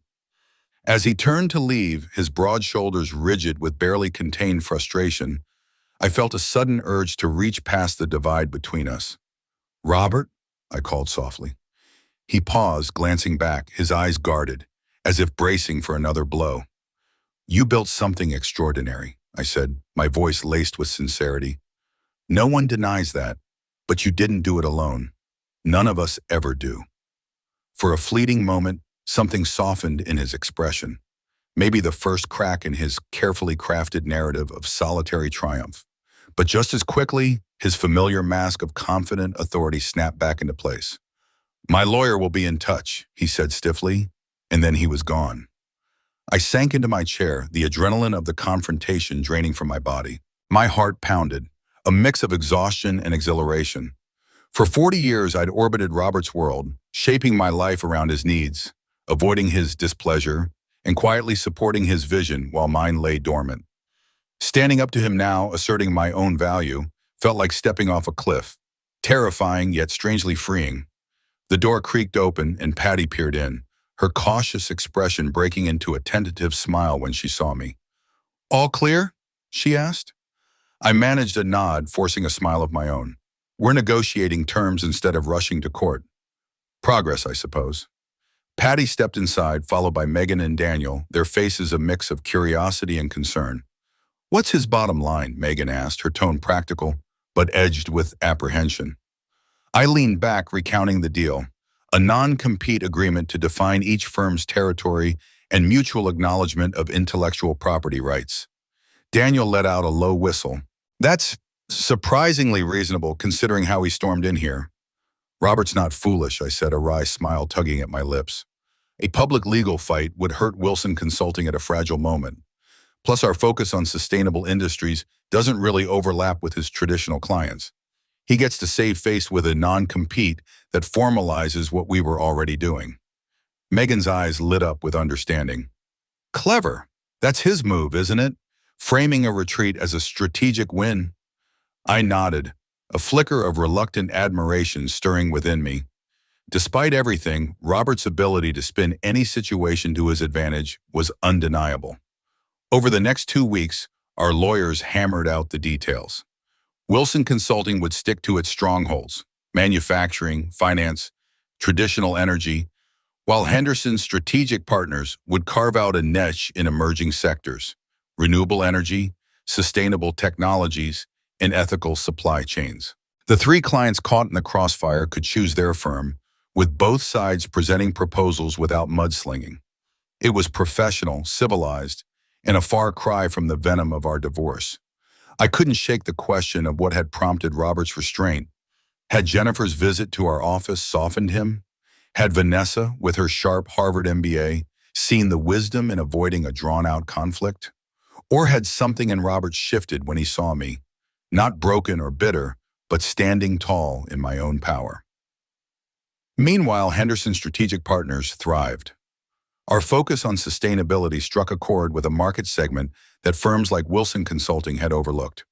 Speaker 1: As he turned to leave, his broad shoulders rigid with barely contained frustration, I felt a sudden urge to reach past the divide between us. Robert, I called softly. He paused, glancing back, his eyes guarded, as if bracing for another blow. You built something extraordinary, I said, my voice laced with sincerity. No one denies that, but you didn't do it alone. None of us ever do. For a fleeting moment, something softened in his expression, maybe the first crack in his carefully crafted narrative of solitary triumph. But just as quickly, his familiar mask of confident authority snapped back into place. My lawyer will be in touch, he said stiffly, and then he was gone. I sank into my chair, the adrenaline of the confrontation draining from my body. My heart pounded, a mix of exhaustion and exhilaration. For 40 years, I'd orbited Robert's world, shaping my life around his needs, avoiding his displeasure, and quietly supporting his vision while mine lay dormant. Standing up to him now, asserting my own value, felt like stepping off a cliff, terrifying yet strangely freeing. The door creaked open and Patty peered in, her cautious expression breaking into a tentative smile when she saw me. All clear? She asked. I managed a nod, forcing a smile of my own. We're negotiating terms instead of rushing to court. Progress, I suppose. Patty stepped inside, followed by Megan and Daniel, their faces a mix of curiosity and concern. What's his bottom line? Megan asked, her tone practical, but edged with apprehension. I leaned back, recounting the deal. A non-compete agreement to define each firm's territory and mutual acknowledgement of intellectual property rights. Daniel let out a low whistle. That's surprisingly reasonable considering how he stormed in here. Robert's not foolish, I said, a wry smile tugging at my lips. A public legal fight would hurt Wilson Consulting at a fragile moment. Plus, our focus on sustainable industries doesn't really overlap with his traditional clients. He gets to save face with a non-compete that formalizes what we were already doing. Megan's eyes lit up with understanding. Clever. That's his move, isn't it? Framing a retreat as a strategic win. I nodded, a flicker of reluctant admiration stirring within me. Despite everything, Robert's ability to spin any situation to his advantage was undeniable. Over the next 2 weeks, our lawyers hammered out the details. Wilson Consulting would stick to its strongholds, manufacturing, finance, traditional energy, while Henderson Strategic Partners would carve out a niche in emerging sectors, renewable energy, sustainable technologies, and ethical supply chains. The 3 clients caught in the crossfire could choose their firm, with both sides presenting proposals without mudslinging. It was professional, civilized, and a far cry from the venom of our divorce. I couldn't shake the question of what had prompted Robert's restraint. Had Jennifer's visit to our office softened him? Had Vanessa, with her sharp Harvard MBA, seen the wisdom in avoiding a drawn-out conflict? Or had something in Robert shifted when he saw me, not broken or bitter, but standing tall in my own power? Meanwhile, Henderson Strategic Partners thrived. Our focus on sustainability struck a chord with a market segment that firms like Wilson Consulting had overlooked.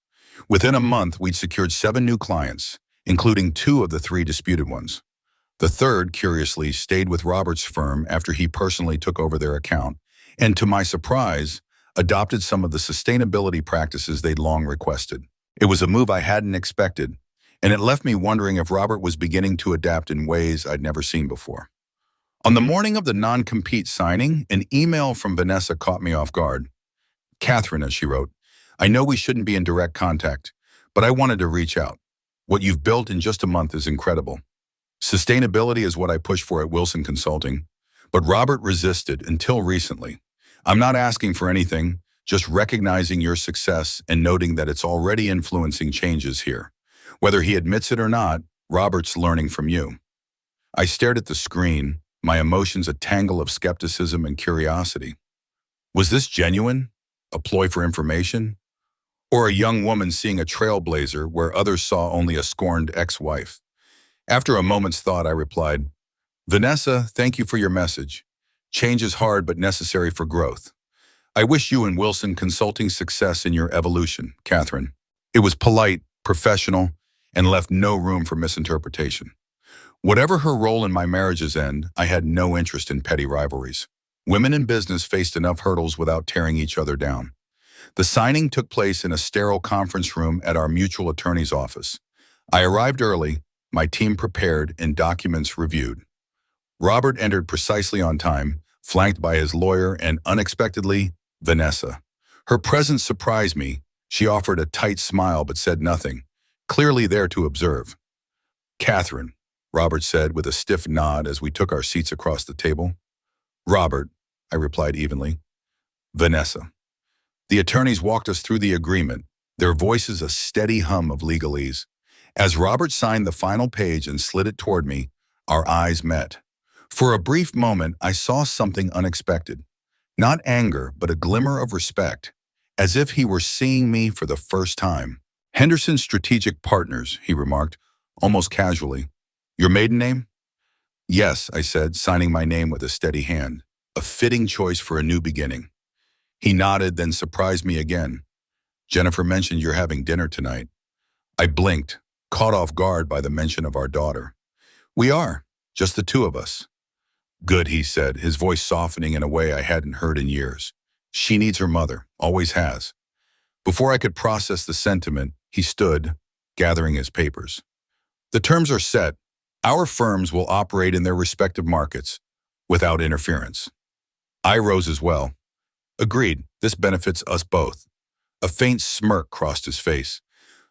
Speaker 1: Within a month, we'd secured 7 new clients, including 2 of the 3 disputed ones. The third, curiously, stayed with Robert's firm after he personally took over their account, and to my surprise, adopted some of the sustainability practices they'd long requested. It was a move I hadn't expected, and it left me wondering if Robert was beginning to adapt in ways I'd never seen before. On the morning of the non-compete signing, an email from Vanessa caught me off guard. Catherine, as she wrote, I know we shouldn't be in direct contact, but I wanted to reach out. What you've built in just a month is incredible. Sustainability is what I push for at Wilson Consulting, but Robert resisted until recently. I'm not asking for anything, just recognizing your success and noting that it's already influencing changes here. Whether he admits it or not, Robert's learning from you. I stared at the screen, my emotions a tangle of skepticism and curiosity. Was this genuine? A ploy for information? Or a young woman seeing a trailblazer where others saw only a scorned ex-wife? After a moment's thought, I replied, Vanessa, thank you for your message. Change is hard but necessary for growth. I wish you and Wilson Consulting success in your evolution, Catherine. It was polite, professional, and left no room for misinterpretation. Whatever her role in my marriage's end, I had no interest in petty rivalries. Women in business faced enough hurdles without tearing each other down. The signing took place in a sterile conference room at our mutual attorney's office. I arrived early, my team prepared, and documents reviewed. Robert entered precisely on time, flanked by his lawyer and, unexpectedly, Vanessa. Her presence surprised me. She offered a tight smile but said nothing, clearly there to observe. Catherine, Robert said with a stiff nod as we took our seats across the table. Robert, I replied evenly. Vanessa. The attorneys walked us through the agreement, their voices a steady hum of legalese. As Robert signed the final page and slid it toward me, our eyes met. For a brief moment, I saw something unexpected. Not anger, but a glimmer of respect, as if he were seeing me for the first time. Henderson Strategic Partners, he remarked, almost casually. Your maiden name? Yes, I said, signing my name with a steady hand. A fitting choice for a new beginning. He nodded, then surprised me again. Jennifer mentioned you're having dinner tonight. I blinked, caught off guard by the mention of our daughter. We are, just the 2 of us. Good, he said, his voice softening in a way I hadn't heard in years. She needs her mother, always has. Before I could process the sentiment, he stood, gathering his papers. The terms are set. Our firms will operate in their respective markets, without interference. I rose as well. Agreed, this benefits us both. A faint smirk crossed his face.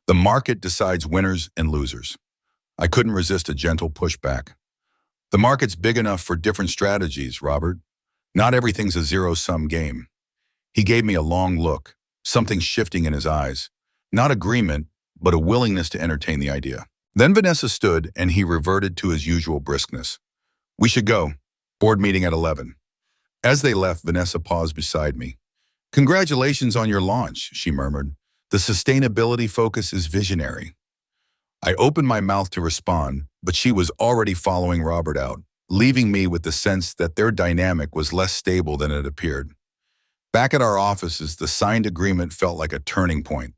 Speaker 1: The market decides winners and losers. I couldn't resist a gentle pushback. The market's big enough for different strategies, Robert. Not everything's a zero-sum game. He gave me a long look, something shifting in his eyes. Not agreement, but a willingness to entertain the idea. Then Vanessa stood, and he reverted to his usual briskness. We should go. Board meeting at 11. As they left, Vanessa paused beside me. Congratulations on your launch, she murmured. The sustainability focus is visionary. I opened my mouth to respond, but she was already following Robert out, leaving me with the sense that their dynamic was less stable than it appeared. Back at our offices, the signed agreement felt like a turning point.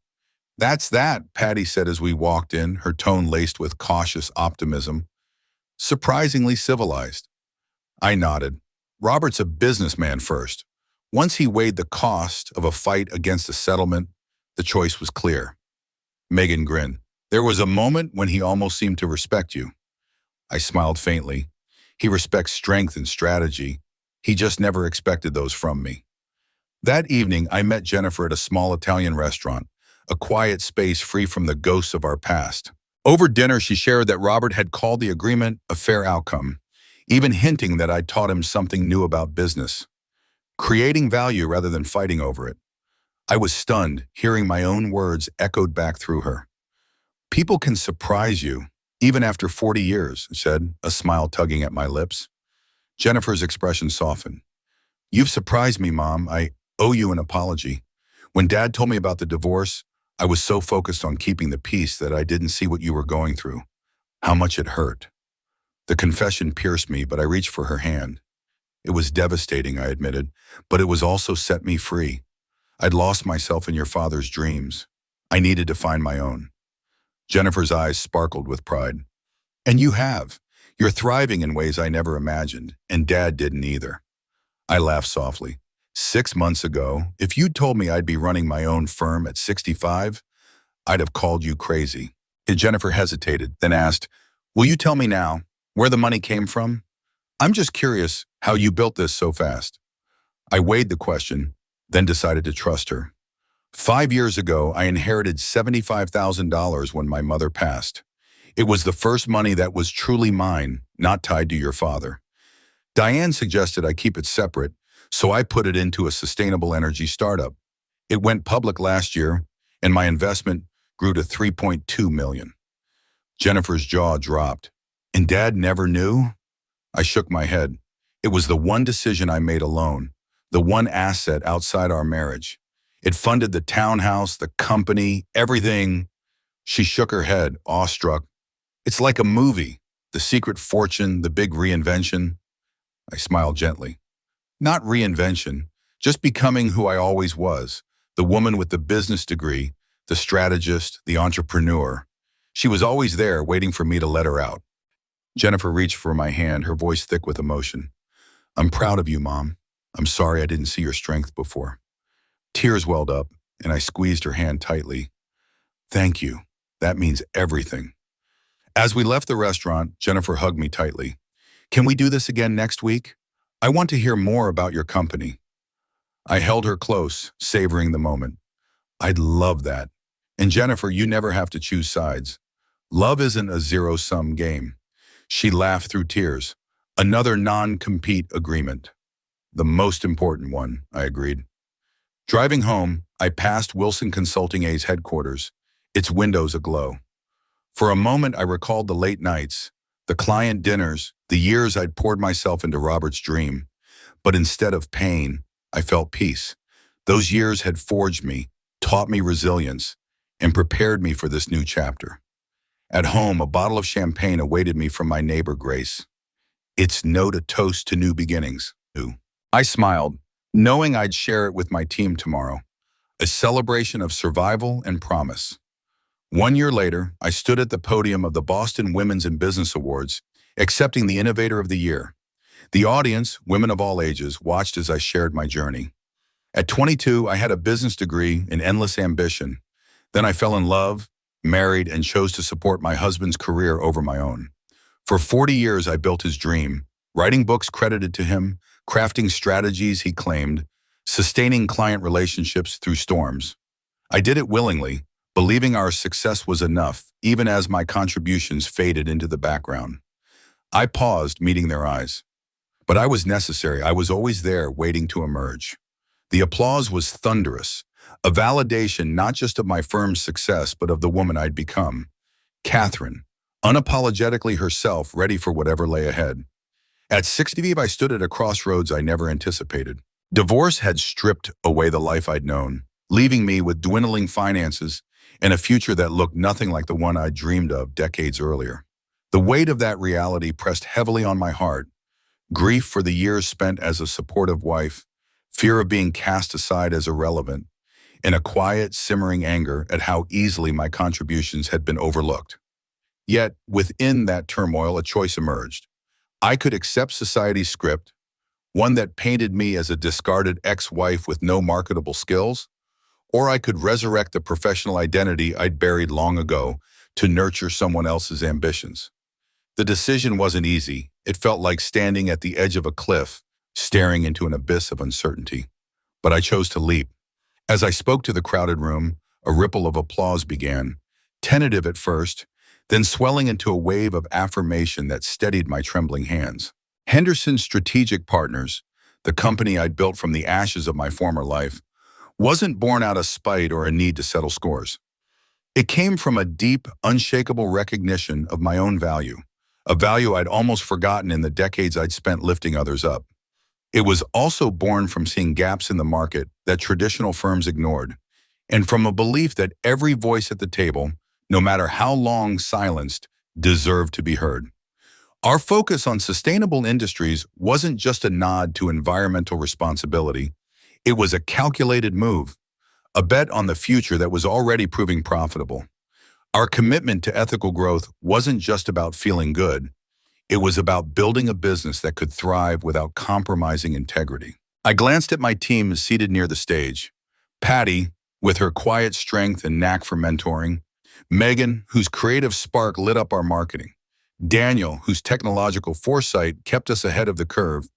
Speaker 1: That's that, Patty said as we walked in, her tone laced with cautious optimism. Surprisingly civilized. I nodded. Robert's a businessman first. Once he weighed the cost of a fight against a settlement, the choice was clear. Megan grinned. There was a moment when he almost seemed to respect you. I smiled faintly. He respects strength and strategy. He just never expected those from me. That evening, I met Jennifer at a small Italian restaurant, a quiet space free from the ghosts of our past. Over dinner, she shared that Robert had called the agreement a fair outcome, even hinting that I'd taught him something new about business, creating value rather than fighting over it. I was stunned, hearing my own words echoed back through her. People can surprise you, even after 40 years, said, a smile tugging at my lips. Jennifer's expression softened. You've surprised me, Mom. I owe you an apology. When Dad told me about the divorce, I was so focused on keeping the peace that I didn't see what you were going through, how much it hurt. The confession pierced me, but I reached for her hand. It was devastating, I admitted, but it was also set me free. I'd lost myself in your father's dreams. I needed to find my own. Jennifer's eyes sparkled with pride. And you have. You're thriving in ways I never imagined, and Dad didn't either. I laughed softly. 6 months ago, if you'd told me I'd be running my own firm at 65, I'd have called you crazy. Jennifer hesitated, then asked, will you tell me now where the money came from? I'm just curious how you built this so fast. I weighed the question, then decided to trust her. 5 years ago, I inherited $75,000 when my mother passed. It was the first money that was truly mine, not tied to your father. Diane suggested I keep it separate, so I put it into a sustainable energy startup. It went public last year, and my investment grew to $3.2 million. Jennifer's jaw dropped. And Dad never knew? I shook my head. It was the one decision I made alone, the one asset outside our marriage. It funded the townhouse, the company, everything. She shook her head, awestruck. It's like a movie, the secret fortune, the big reinvention. I smiled gently. Not reinvention, just becoming who I always was, the woman with the business degree, the strategist, the entrepreneur. She was always there, waiting for me to let her out. Jennifer reached for my hand, her voice thick with emotion. I'm proud of you, Mom. I'm sorry I didn't see your strength before. Tears welled up, and I squeezed her hand tightly. Thank you. That means everything. As we left the restaurant, Jennifer hugged me tightly. Can we do this again next week? I want to hear more about your company. I held her close, savoring the moment. I'd love that. And Jennifer, you never have to choose sides. Love isn't a zero-sum game. She laughed through tears. Another non-compete agreement. The most important one, I agreed. Driving home, I passed Wilson Consulting A's headquarters, its windows aglow. For a moment, I recalled the late nights, the client dinners, the years I'd poured myself into Robert's dream. But instead of pain, I felt peace. Those years had forged me, taught me resilience, and prepared me for this new chapter. At home, a bottle of champagne awaited me from my neighbor, Grace. Its note a toast to new beginnings. I smiled, knowing I'd share it with my team tomorrow. A celebration of survival and promise. 1 year later, I stood at the podium of the Boston Women's in Business Awards, accepting the Innovator of the Year. The audience, women of all ages, watched as I shared my journey. At 22, I had a business degree and endless ambition. Then I fell in love, married, and chose to support my husband's career over my own. For 40 years, I built his dream, writing books credited to him, crafting strategies he claimed, sustaining client relationships through storms. I did it willingly, believing our success was enough, even as my contributions faded into the background. I paused, meeting their eyes. But I was necessary. I was always there, waiting to emerge. The applause was thunderous, a validation not just of my firm's success, but of the woman I'd become. Catherine, unapologetically herself, ready for whatever lay ahead. At 65, I stood at a crossroads I never anticipated. Divorce had stripped away the life I'd known, leaving me with dwindling finances and a future that looked nothing like the one I'd dreamed of decades earlier. The weight of that reality pressed heavily on my heart. Grief for the years spent as a supportive wife, fear of being cast aside as irrelevant, and a quiet, simmering anger at how easily my contributions had been overlooked. Yet, within that turmoil, a choice emerged. I could accept society's script, one that painted me as a discarded ex-wife with no marketable skills, or I could resurrect the professional identity I'd buried long ago to nurture someone else's ambitions. The decision wasn't easy. It felt like standing at the edge of a cliff, staring into an abyss of uncertainty. But I chose to leap. As I spoke to the crowded room, a ripple of applause began, tentative at first, then swelling into a wave of affirmation that steadied my trembling hands. Henderson Strategic Partners, the company I'd built from the ashes of my former life, wasn't born out of spite or a need to settle scores. It came from a deep, unshakable recognition of my own value, a value I'd almost forgotten in the decades I'd spent lifting others up. It was also born from seeing gaps in the market that traditional firms ignored, and from a belief that every voice at the table, no matter how long silenced, deserved to be heard. Our focus on sustainable industries wasn't just a nod to environmental responsibility. It was a calculated move, a bet on the future that was already proving profitable. Our commitment to ethical growth wasn't just about feeling good. It was about building a business that could thrive without compromising integrity. I glanced at my team seated near the stage. Patty, with her quiet strength and knack for mentoring. Megan, whose creative spark lit up our marketing. Daniel, whose technological foresight kept us ahead of the curve.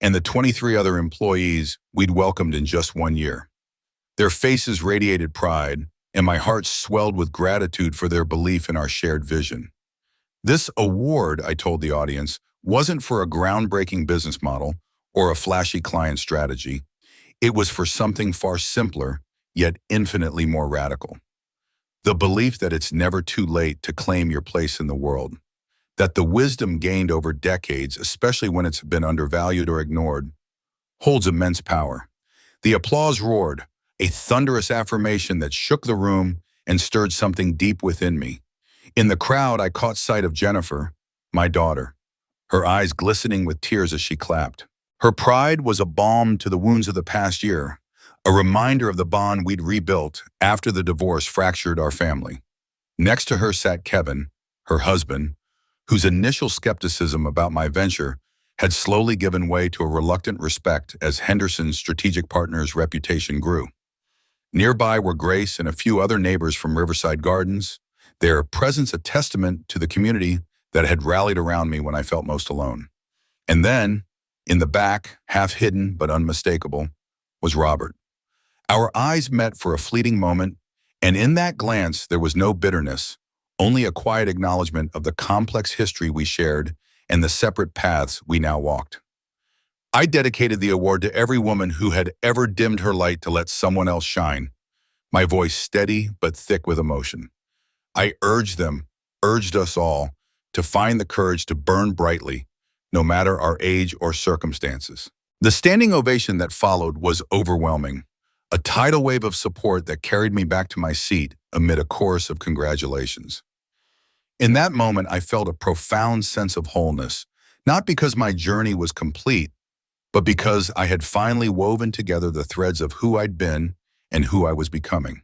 Speaker 1: And the 23 other employees we'd welcomed in just 1 year. Their faces radiated pride, and my heart swelled with gratitude for their belief in our shared vision. This award, I told the audience, wasn't for a groundbreaking business model or a flashy client strategy. It was for something far simpler, yet infinitely more radical. The belief that it's never too late to claim your place in the world, that the wisdom gained over decades, especially when it's been undervalued or ignored, holds immense power. The applause roared, a thunderous affirmation that shook the room and stirred something deep within me. In the crowd, I caught sight of Jennifer, my daughter, her eyes glistening with tears as she clapped. Her pride was a balm to the wounds of the past year, a reminder of the bond we'd rebuilt after the divorce fractured our family. Next to her sat Kevin, her husband, whose initial skepticism about my venture had slowly given way to a reluctant respect as Henderson Strategic Partners' reputation grew. Nearby were Grace and a few other neighbors from Riverside Gardens, their presence a testament to the community that had rallied around me when I felt most alone. And then, in the back, half hidden but unmistakable, was Robert. Our eyes met for a fleeting moment, and in that glance there was no bitterness, only a quiet acknowledgement of the complex history we shared and the separate paths we now walked. I dedicated the award to every woman who had ever dimmed her light to let someone else shine, my voice steady but thick with emotion. I urged us all, to find the courage to burn brightly, no matter our age or circumstances. The standing ovation that followed was overwhelming, a tidal wave of support that carried me back to my seat amid a chorus of congratulations. In that moment, I felt a profound sense of wholeness, not because my journey was complete, but because I had finally woven together the threads of who I'd been and who I was becoming.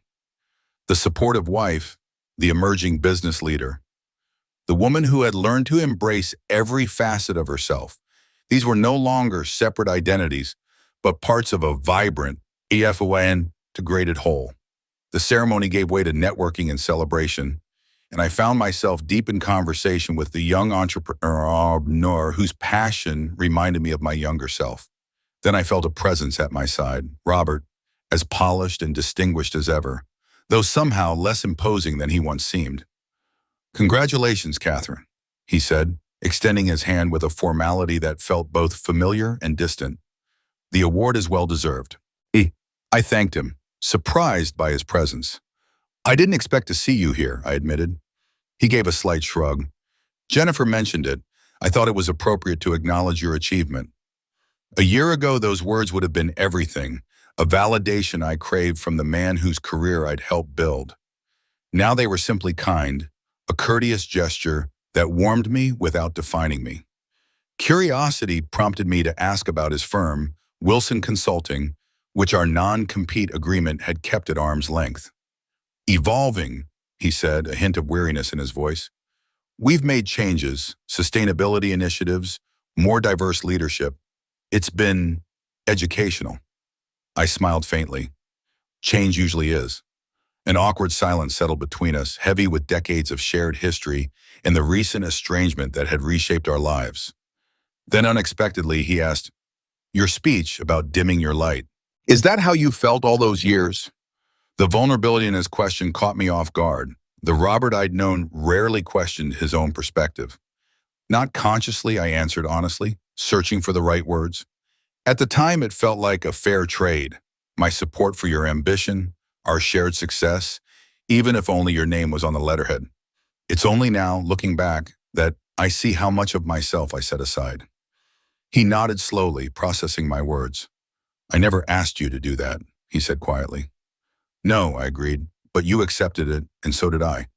Speaker 1: The supportive wife, the emerging business leader, the woman who had learned to embrace every facet of herself. These were no longer separate identities, but parts of a vibrant, integrated whole. The ceremony gave way to networking and celebration, and I found myself deep in conversation with the young entrepreneur whose passion reminded me of my younger self. Then I felt a presence at my side, Robert, as polished and distinguished as ever, though somehow less imposing than he once seemed. "Congratulations, Catherine," he said, extending his hand with a formality that felt both familiar and distant. "The award is well-deserved." I thanked him, surprised by his presence. "I didn't expect to see you here," I admitted. He gave a slight shrug. "Jennifer mentioned it. I thought it was appropriate to acknowledge your achievement. A year ago, those words would have been everything, a validation I craved from the man whose career I'd helped build. Now they were simply kind, a courteous gesture that warmed me without defining me. Curiosity prompted me to ask about his firm, Wilson Consulting, which our non-compete agreement had kept at arm's length. Evolving, he said, a hint of weariness in his voice. We've made changes, sustainability initiatives, more diverse leadership. It's been educational. I smiled faintly. Change usually is. An awkward silence settled between us, heavy with decades of shared history and the recent estrangement that had reshaped our lives. Then unexpectedly, he asked, "Your speech about dimming your light. Is that how you felt all those years?" The vulnerability in his question caught me off guard. The Robert I'd known rarely questioned his own perspective. Not consciously, I answered honestly, searching for the right words. At the time, it felt like a fair trade. My support for your ambition, our shared success, even if only your name was on the letterhead. It's only now, looking back, that I see how much of myself I set aside. He nodded slowly, processing my words. "I never asked you to do that," he said quietly. "No," I agreed, "but you accepted it, and so did I.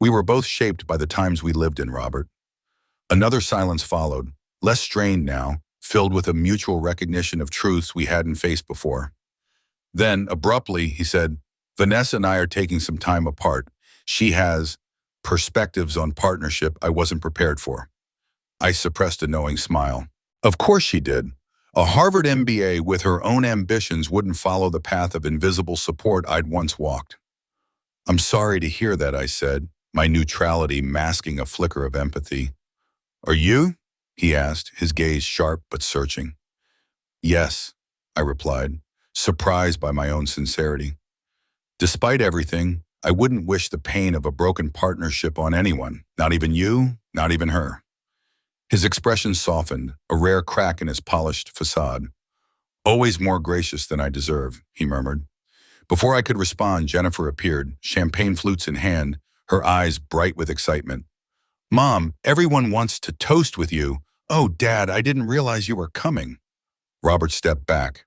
Speaker 1: We were both shaped by the times we lived in, Robert." Another silence followed, less strained now, filled with a mutual recognition of truths we hadn't faced before. Then, abruptly, he said, "Vanessa and I are taking some time apart. She has perspectives on partnership I wasn't prepared for." I suppressed a knowing smile. Of course she did. A Harvard MBA with her own ambitions wouldn't follow the path of invisible support I'd once walked. "I'm sorry to hear that," I said, my neutrality masking a flicker of empathy. "Are you?" he asked, his gaze sharp but searching. "Yes," I replied, surprised by my own sincerity. Despite everything, I wouldn't wish the pain of a broken partnership on anyone, not even you, not even her. His expression softened, a rare crack in his polished facade. "Always more gracious than I deserve," he murmured. Before I could respond, Jennifer appeared, champagne flutes in hand, her eyes bright with excitement. "Mom, everyone wants to toast with you. Oh, Dad, I didn't realize you were coming." Robert stepped back.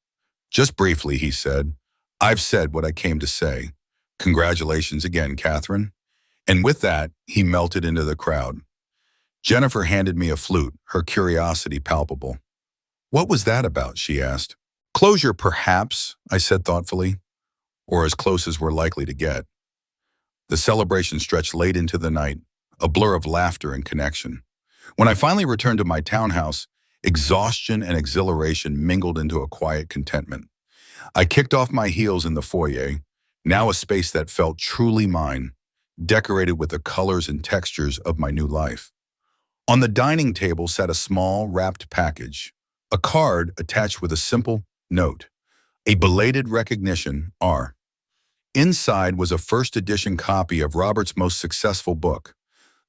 Speaker 1: "Just briefly," he said. "I've said what I came to say. Congratulations again, Catherine." And with that, he melted into the crowd. Jennifer handed me a flute, her curiosity palpable. "What was that about?" she asked. "Closure, perhaps," I said thoughtfully, "or as close as we're likely to get." The celebration stretched late into the night, a blur of laughter and connection. When I finally returned to my townhouse, exhaustion and exhilaration mingled into a quiet contentment. I kicked off my heels in the foyer, now a space that felt truly mine, decorated with the colors and textures of my new life. On the dining table sat a small, wrapped package, a card attached with a simple note, "A belated recognition, R." Inside was a first-edition copy of Robert's most successful book,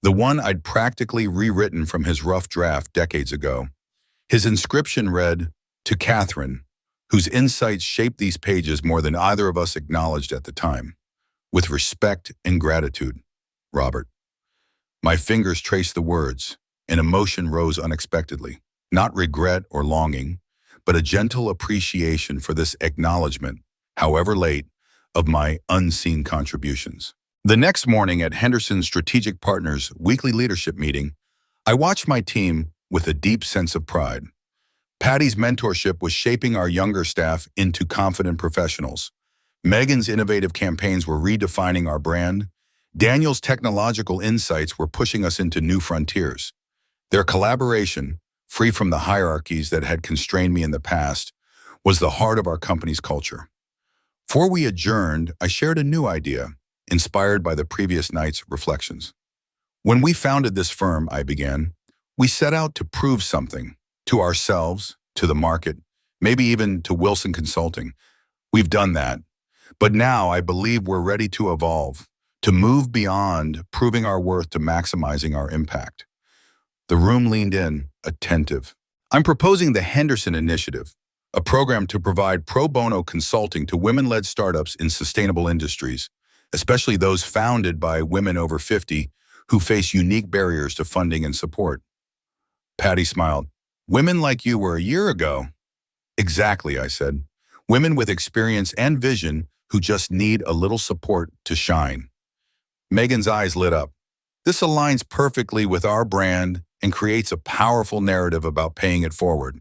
Speaker 1: the one I'd practically rewritten from his rough draft decades ago. His inscription read, "To Catherine, whose insights shaped these pages more than either of us acknowledged at the time. With respect and gratitude, Robert." My fingers traced the words, and emotion rose unexpectedly. Not regret or longing, but a gentle appreciation for this acknowledgement, however late, of my unseen contributions. The next morning at Henderson Strategic Partners' weekly leadership meeting, I watched my team with a deep sense of pride. Patty's mentorship was shaping our younger staff into confident professionals. Megan's innovative campaigns were redefining our brand. Daniel's technological insights were pushing us into new frontiers. Their collaboration, free from the hierarchies that had constrained me in the past, was the heart of our company's culture. Before we adjourned, I shared a new idea, inspired by the previous night's reflections. "When we founded this firm," I began, "we set out to prove something, to ourselves, to the market, maybe even to Wilson Consulting. We've done that. But now I believe we're ready to evolve, to move beyond proving our worth to maximizing our impact." The room leaned in, attentive. "I'm proposing the Henderson Initiative, a program to provide pro bono consulting to women-led startups in sustainable industries, especially those founded by women over 50 who face unique barriers to funding and support." Patty smiled. Women like you were a year ago. Exactly, I said. Women with experience and vision who just need a little support to shine. Megan's eyes lit up. This aligns perfectly with our brand and creates a powerful narrative about paying it forward.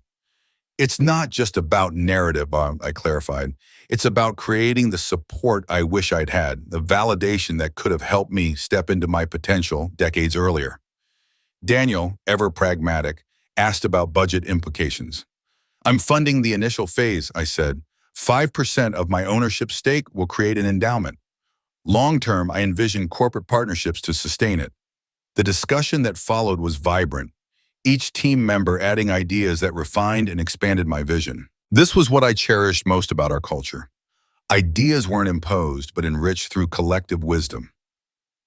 Speaker 1: It's not just about narrative, I clarified. It's about creating the support I wish I'd had, the validation that could have helped me step into my potential decades earlier. Daniel, ever pragmatic, asked about budget implications. I'm funding the initial phase, I said. 5% of my ownership stake will create an endowment. Long-term, I envision corporate partnerships to sustain it. The discussion that followed was vibrant, each team member adding ideas that refined and expanded my vision. This was what I cherished most about our culture. Ideas weren't imposed, but enriched through collective wisdom.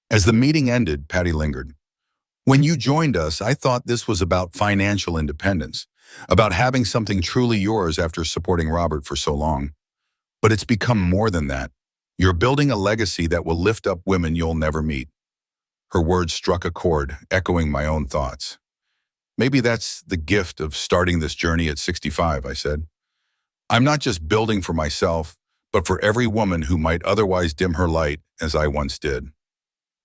Speaker 1: As the meeting ended, Patty lingered. When you joined us, I thought this was about financial independence, about having something truly yours after supporting Robert for so long. But it's become more than that. You're building a legacy that will lift up women you'll never meet. Her words struck a chord, echoing my own thoughts. Maybe that's the gift of starting this journey at 65, I said. I'm not just building for myself, but for every woman who might otherwise dim her light as I once did.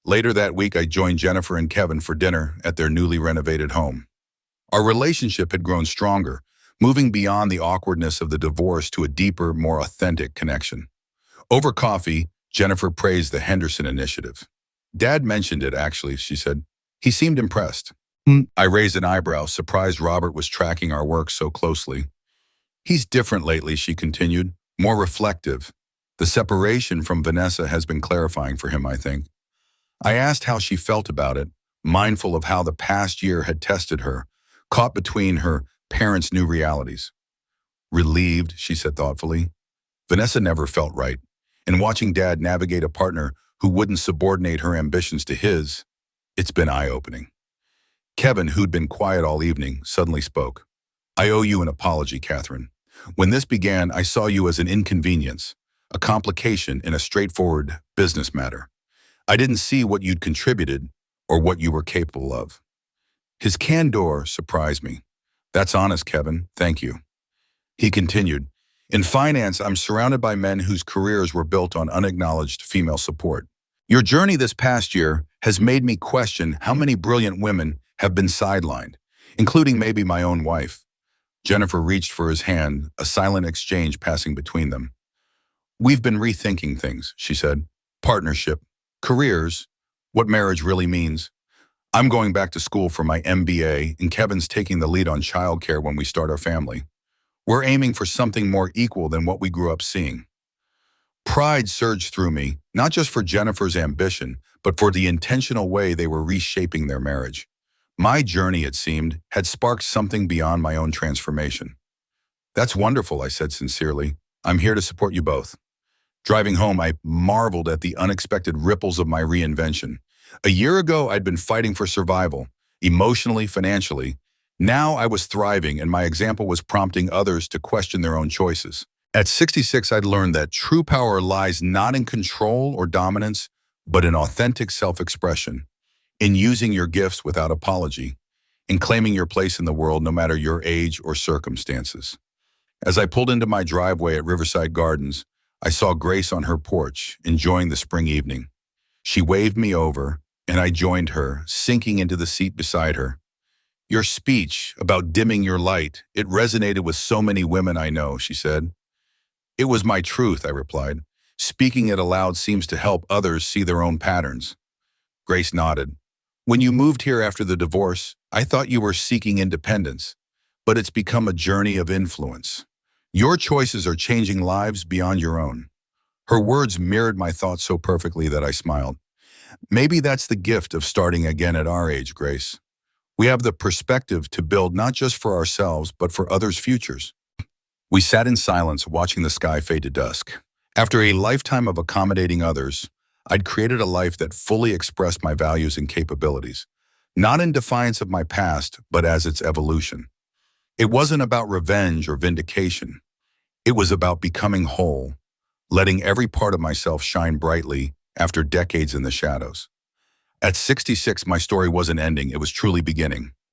Speaker 1: Later that week, I joined Jennifer and Kevin for dinner at their newly renovated home. Our relationship had grown stronger, moving beyond the awkwardness of the divorce to a deeper, more authentic connection. Over coffee, Jennifer praised the Henderson initiative. Dad mentioned it, actually, she said. He seemed impressed. I raised an eyebrow, surprised Robert was tracking our work so closely. He's different lately, she continued, more reflective. The separation from Vanessa has been clarifying for him, I think. I asked how she felt about it, mindful of how the past year had tested her, caught between her parents' new realities. Relieved, she said thoughtfully. Vanessa never felt right, and watching Dad navigate a partner who wouldn't subordinate her ambitions to his, it's been eye-opening. Kevin, who'd been quiet all evening, suddenly spoke. I owe you an apology, Catherine. When this began, I saw you as an inconvenience, a complication in a straightforward business matter. I didn't see what you'd contributed or what you were capable of. His candor surprised me. That's honest, Kevin. Thank you. He continued, in finance, I'm surrounded by men whose careers were built on unacknowledged female support. Your journey this past year has made me question how many brilliant women have been sidelined, including maybe my own wife. Jennifer reached for his hand, a silent exchange passing between them. We've been rethinking things, she said. Partnership, careers, what marriage really means. I'm going back to school for my MBA, and Kevin's taking the lead on childcare when we start our family. We're aiming for something more equal than what we grew up seeing. Pride surged through me, not just for Jennifer's ambition, but for the intentional way they were reshaping their marriage. My journey, it seemed, had sparked something beyond my own transformation. That's wonderful, I said sincerely. I'm here to support you both. Driving home, I marveled at the unexpected ripples of my reinvention. A year ago, I'd been fighting for survival, emotionally, financially. Now I was thriving, and my example was prompting others to question their own choices. At 66, I'd learned that true power lies not in control or dominance, but in authentic self-expression, in using your gifts without apology, in claiming your place in the world no matter your age or circumstances. As I pulled into my driveway at Riverside Gardens, I saw Grace on her porch, enjoying the spring evening. She waved me over, and I joined her, sinking into the seat beside her. Your speech about dimming your light, it resonated with so many women I know, she said. It was my truth, I replied. Speaking it aloud seems to help others see their own patterns. Grace nodded. When you moved here after the divorce, I thought you were seeking independence, but it's become a journey of influence. Your choices are changing lives beyond your own. Her words mirrored my thoughts so perfectly that I smiled. Maybe that's the gift of starting again at our age, Grace. We have the perspective to build not just for ourselves, but for others' futures. We sat in silence, watching the sky fade to dusk. After a lifetime of accommodating others, I'd created a life that fully expressed my values and capabilities, not in defiance of my past, but as its evolution. It wasn't about revenge or vindication. It was about becoming whole, letting every part of myself shine brightly after decades in the shadows. At 66, my story wasn't ending, it was truly beginning.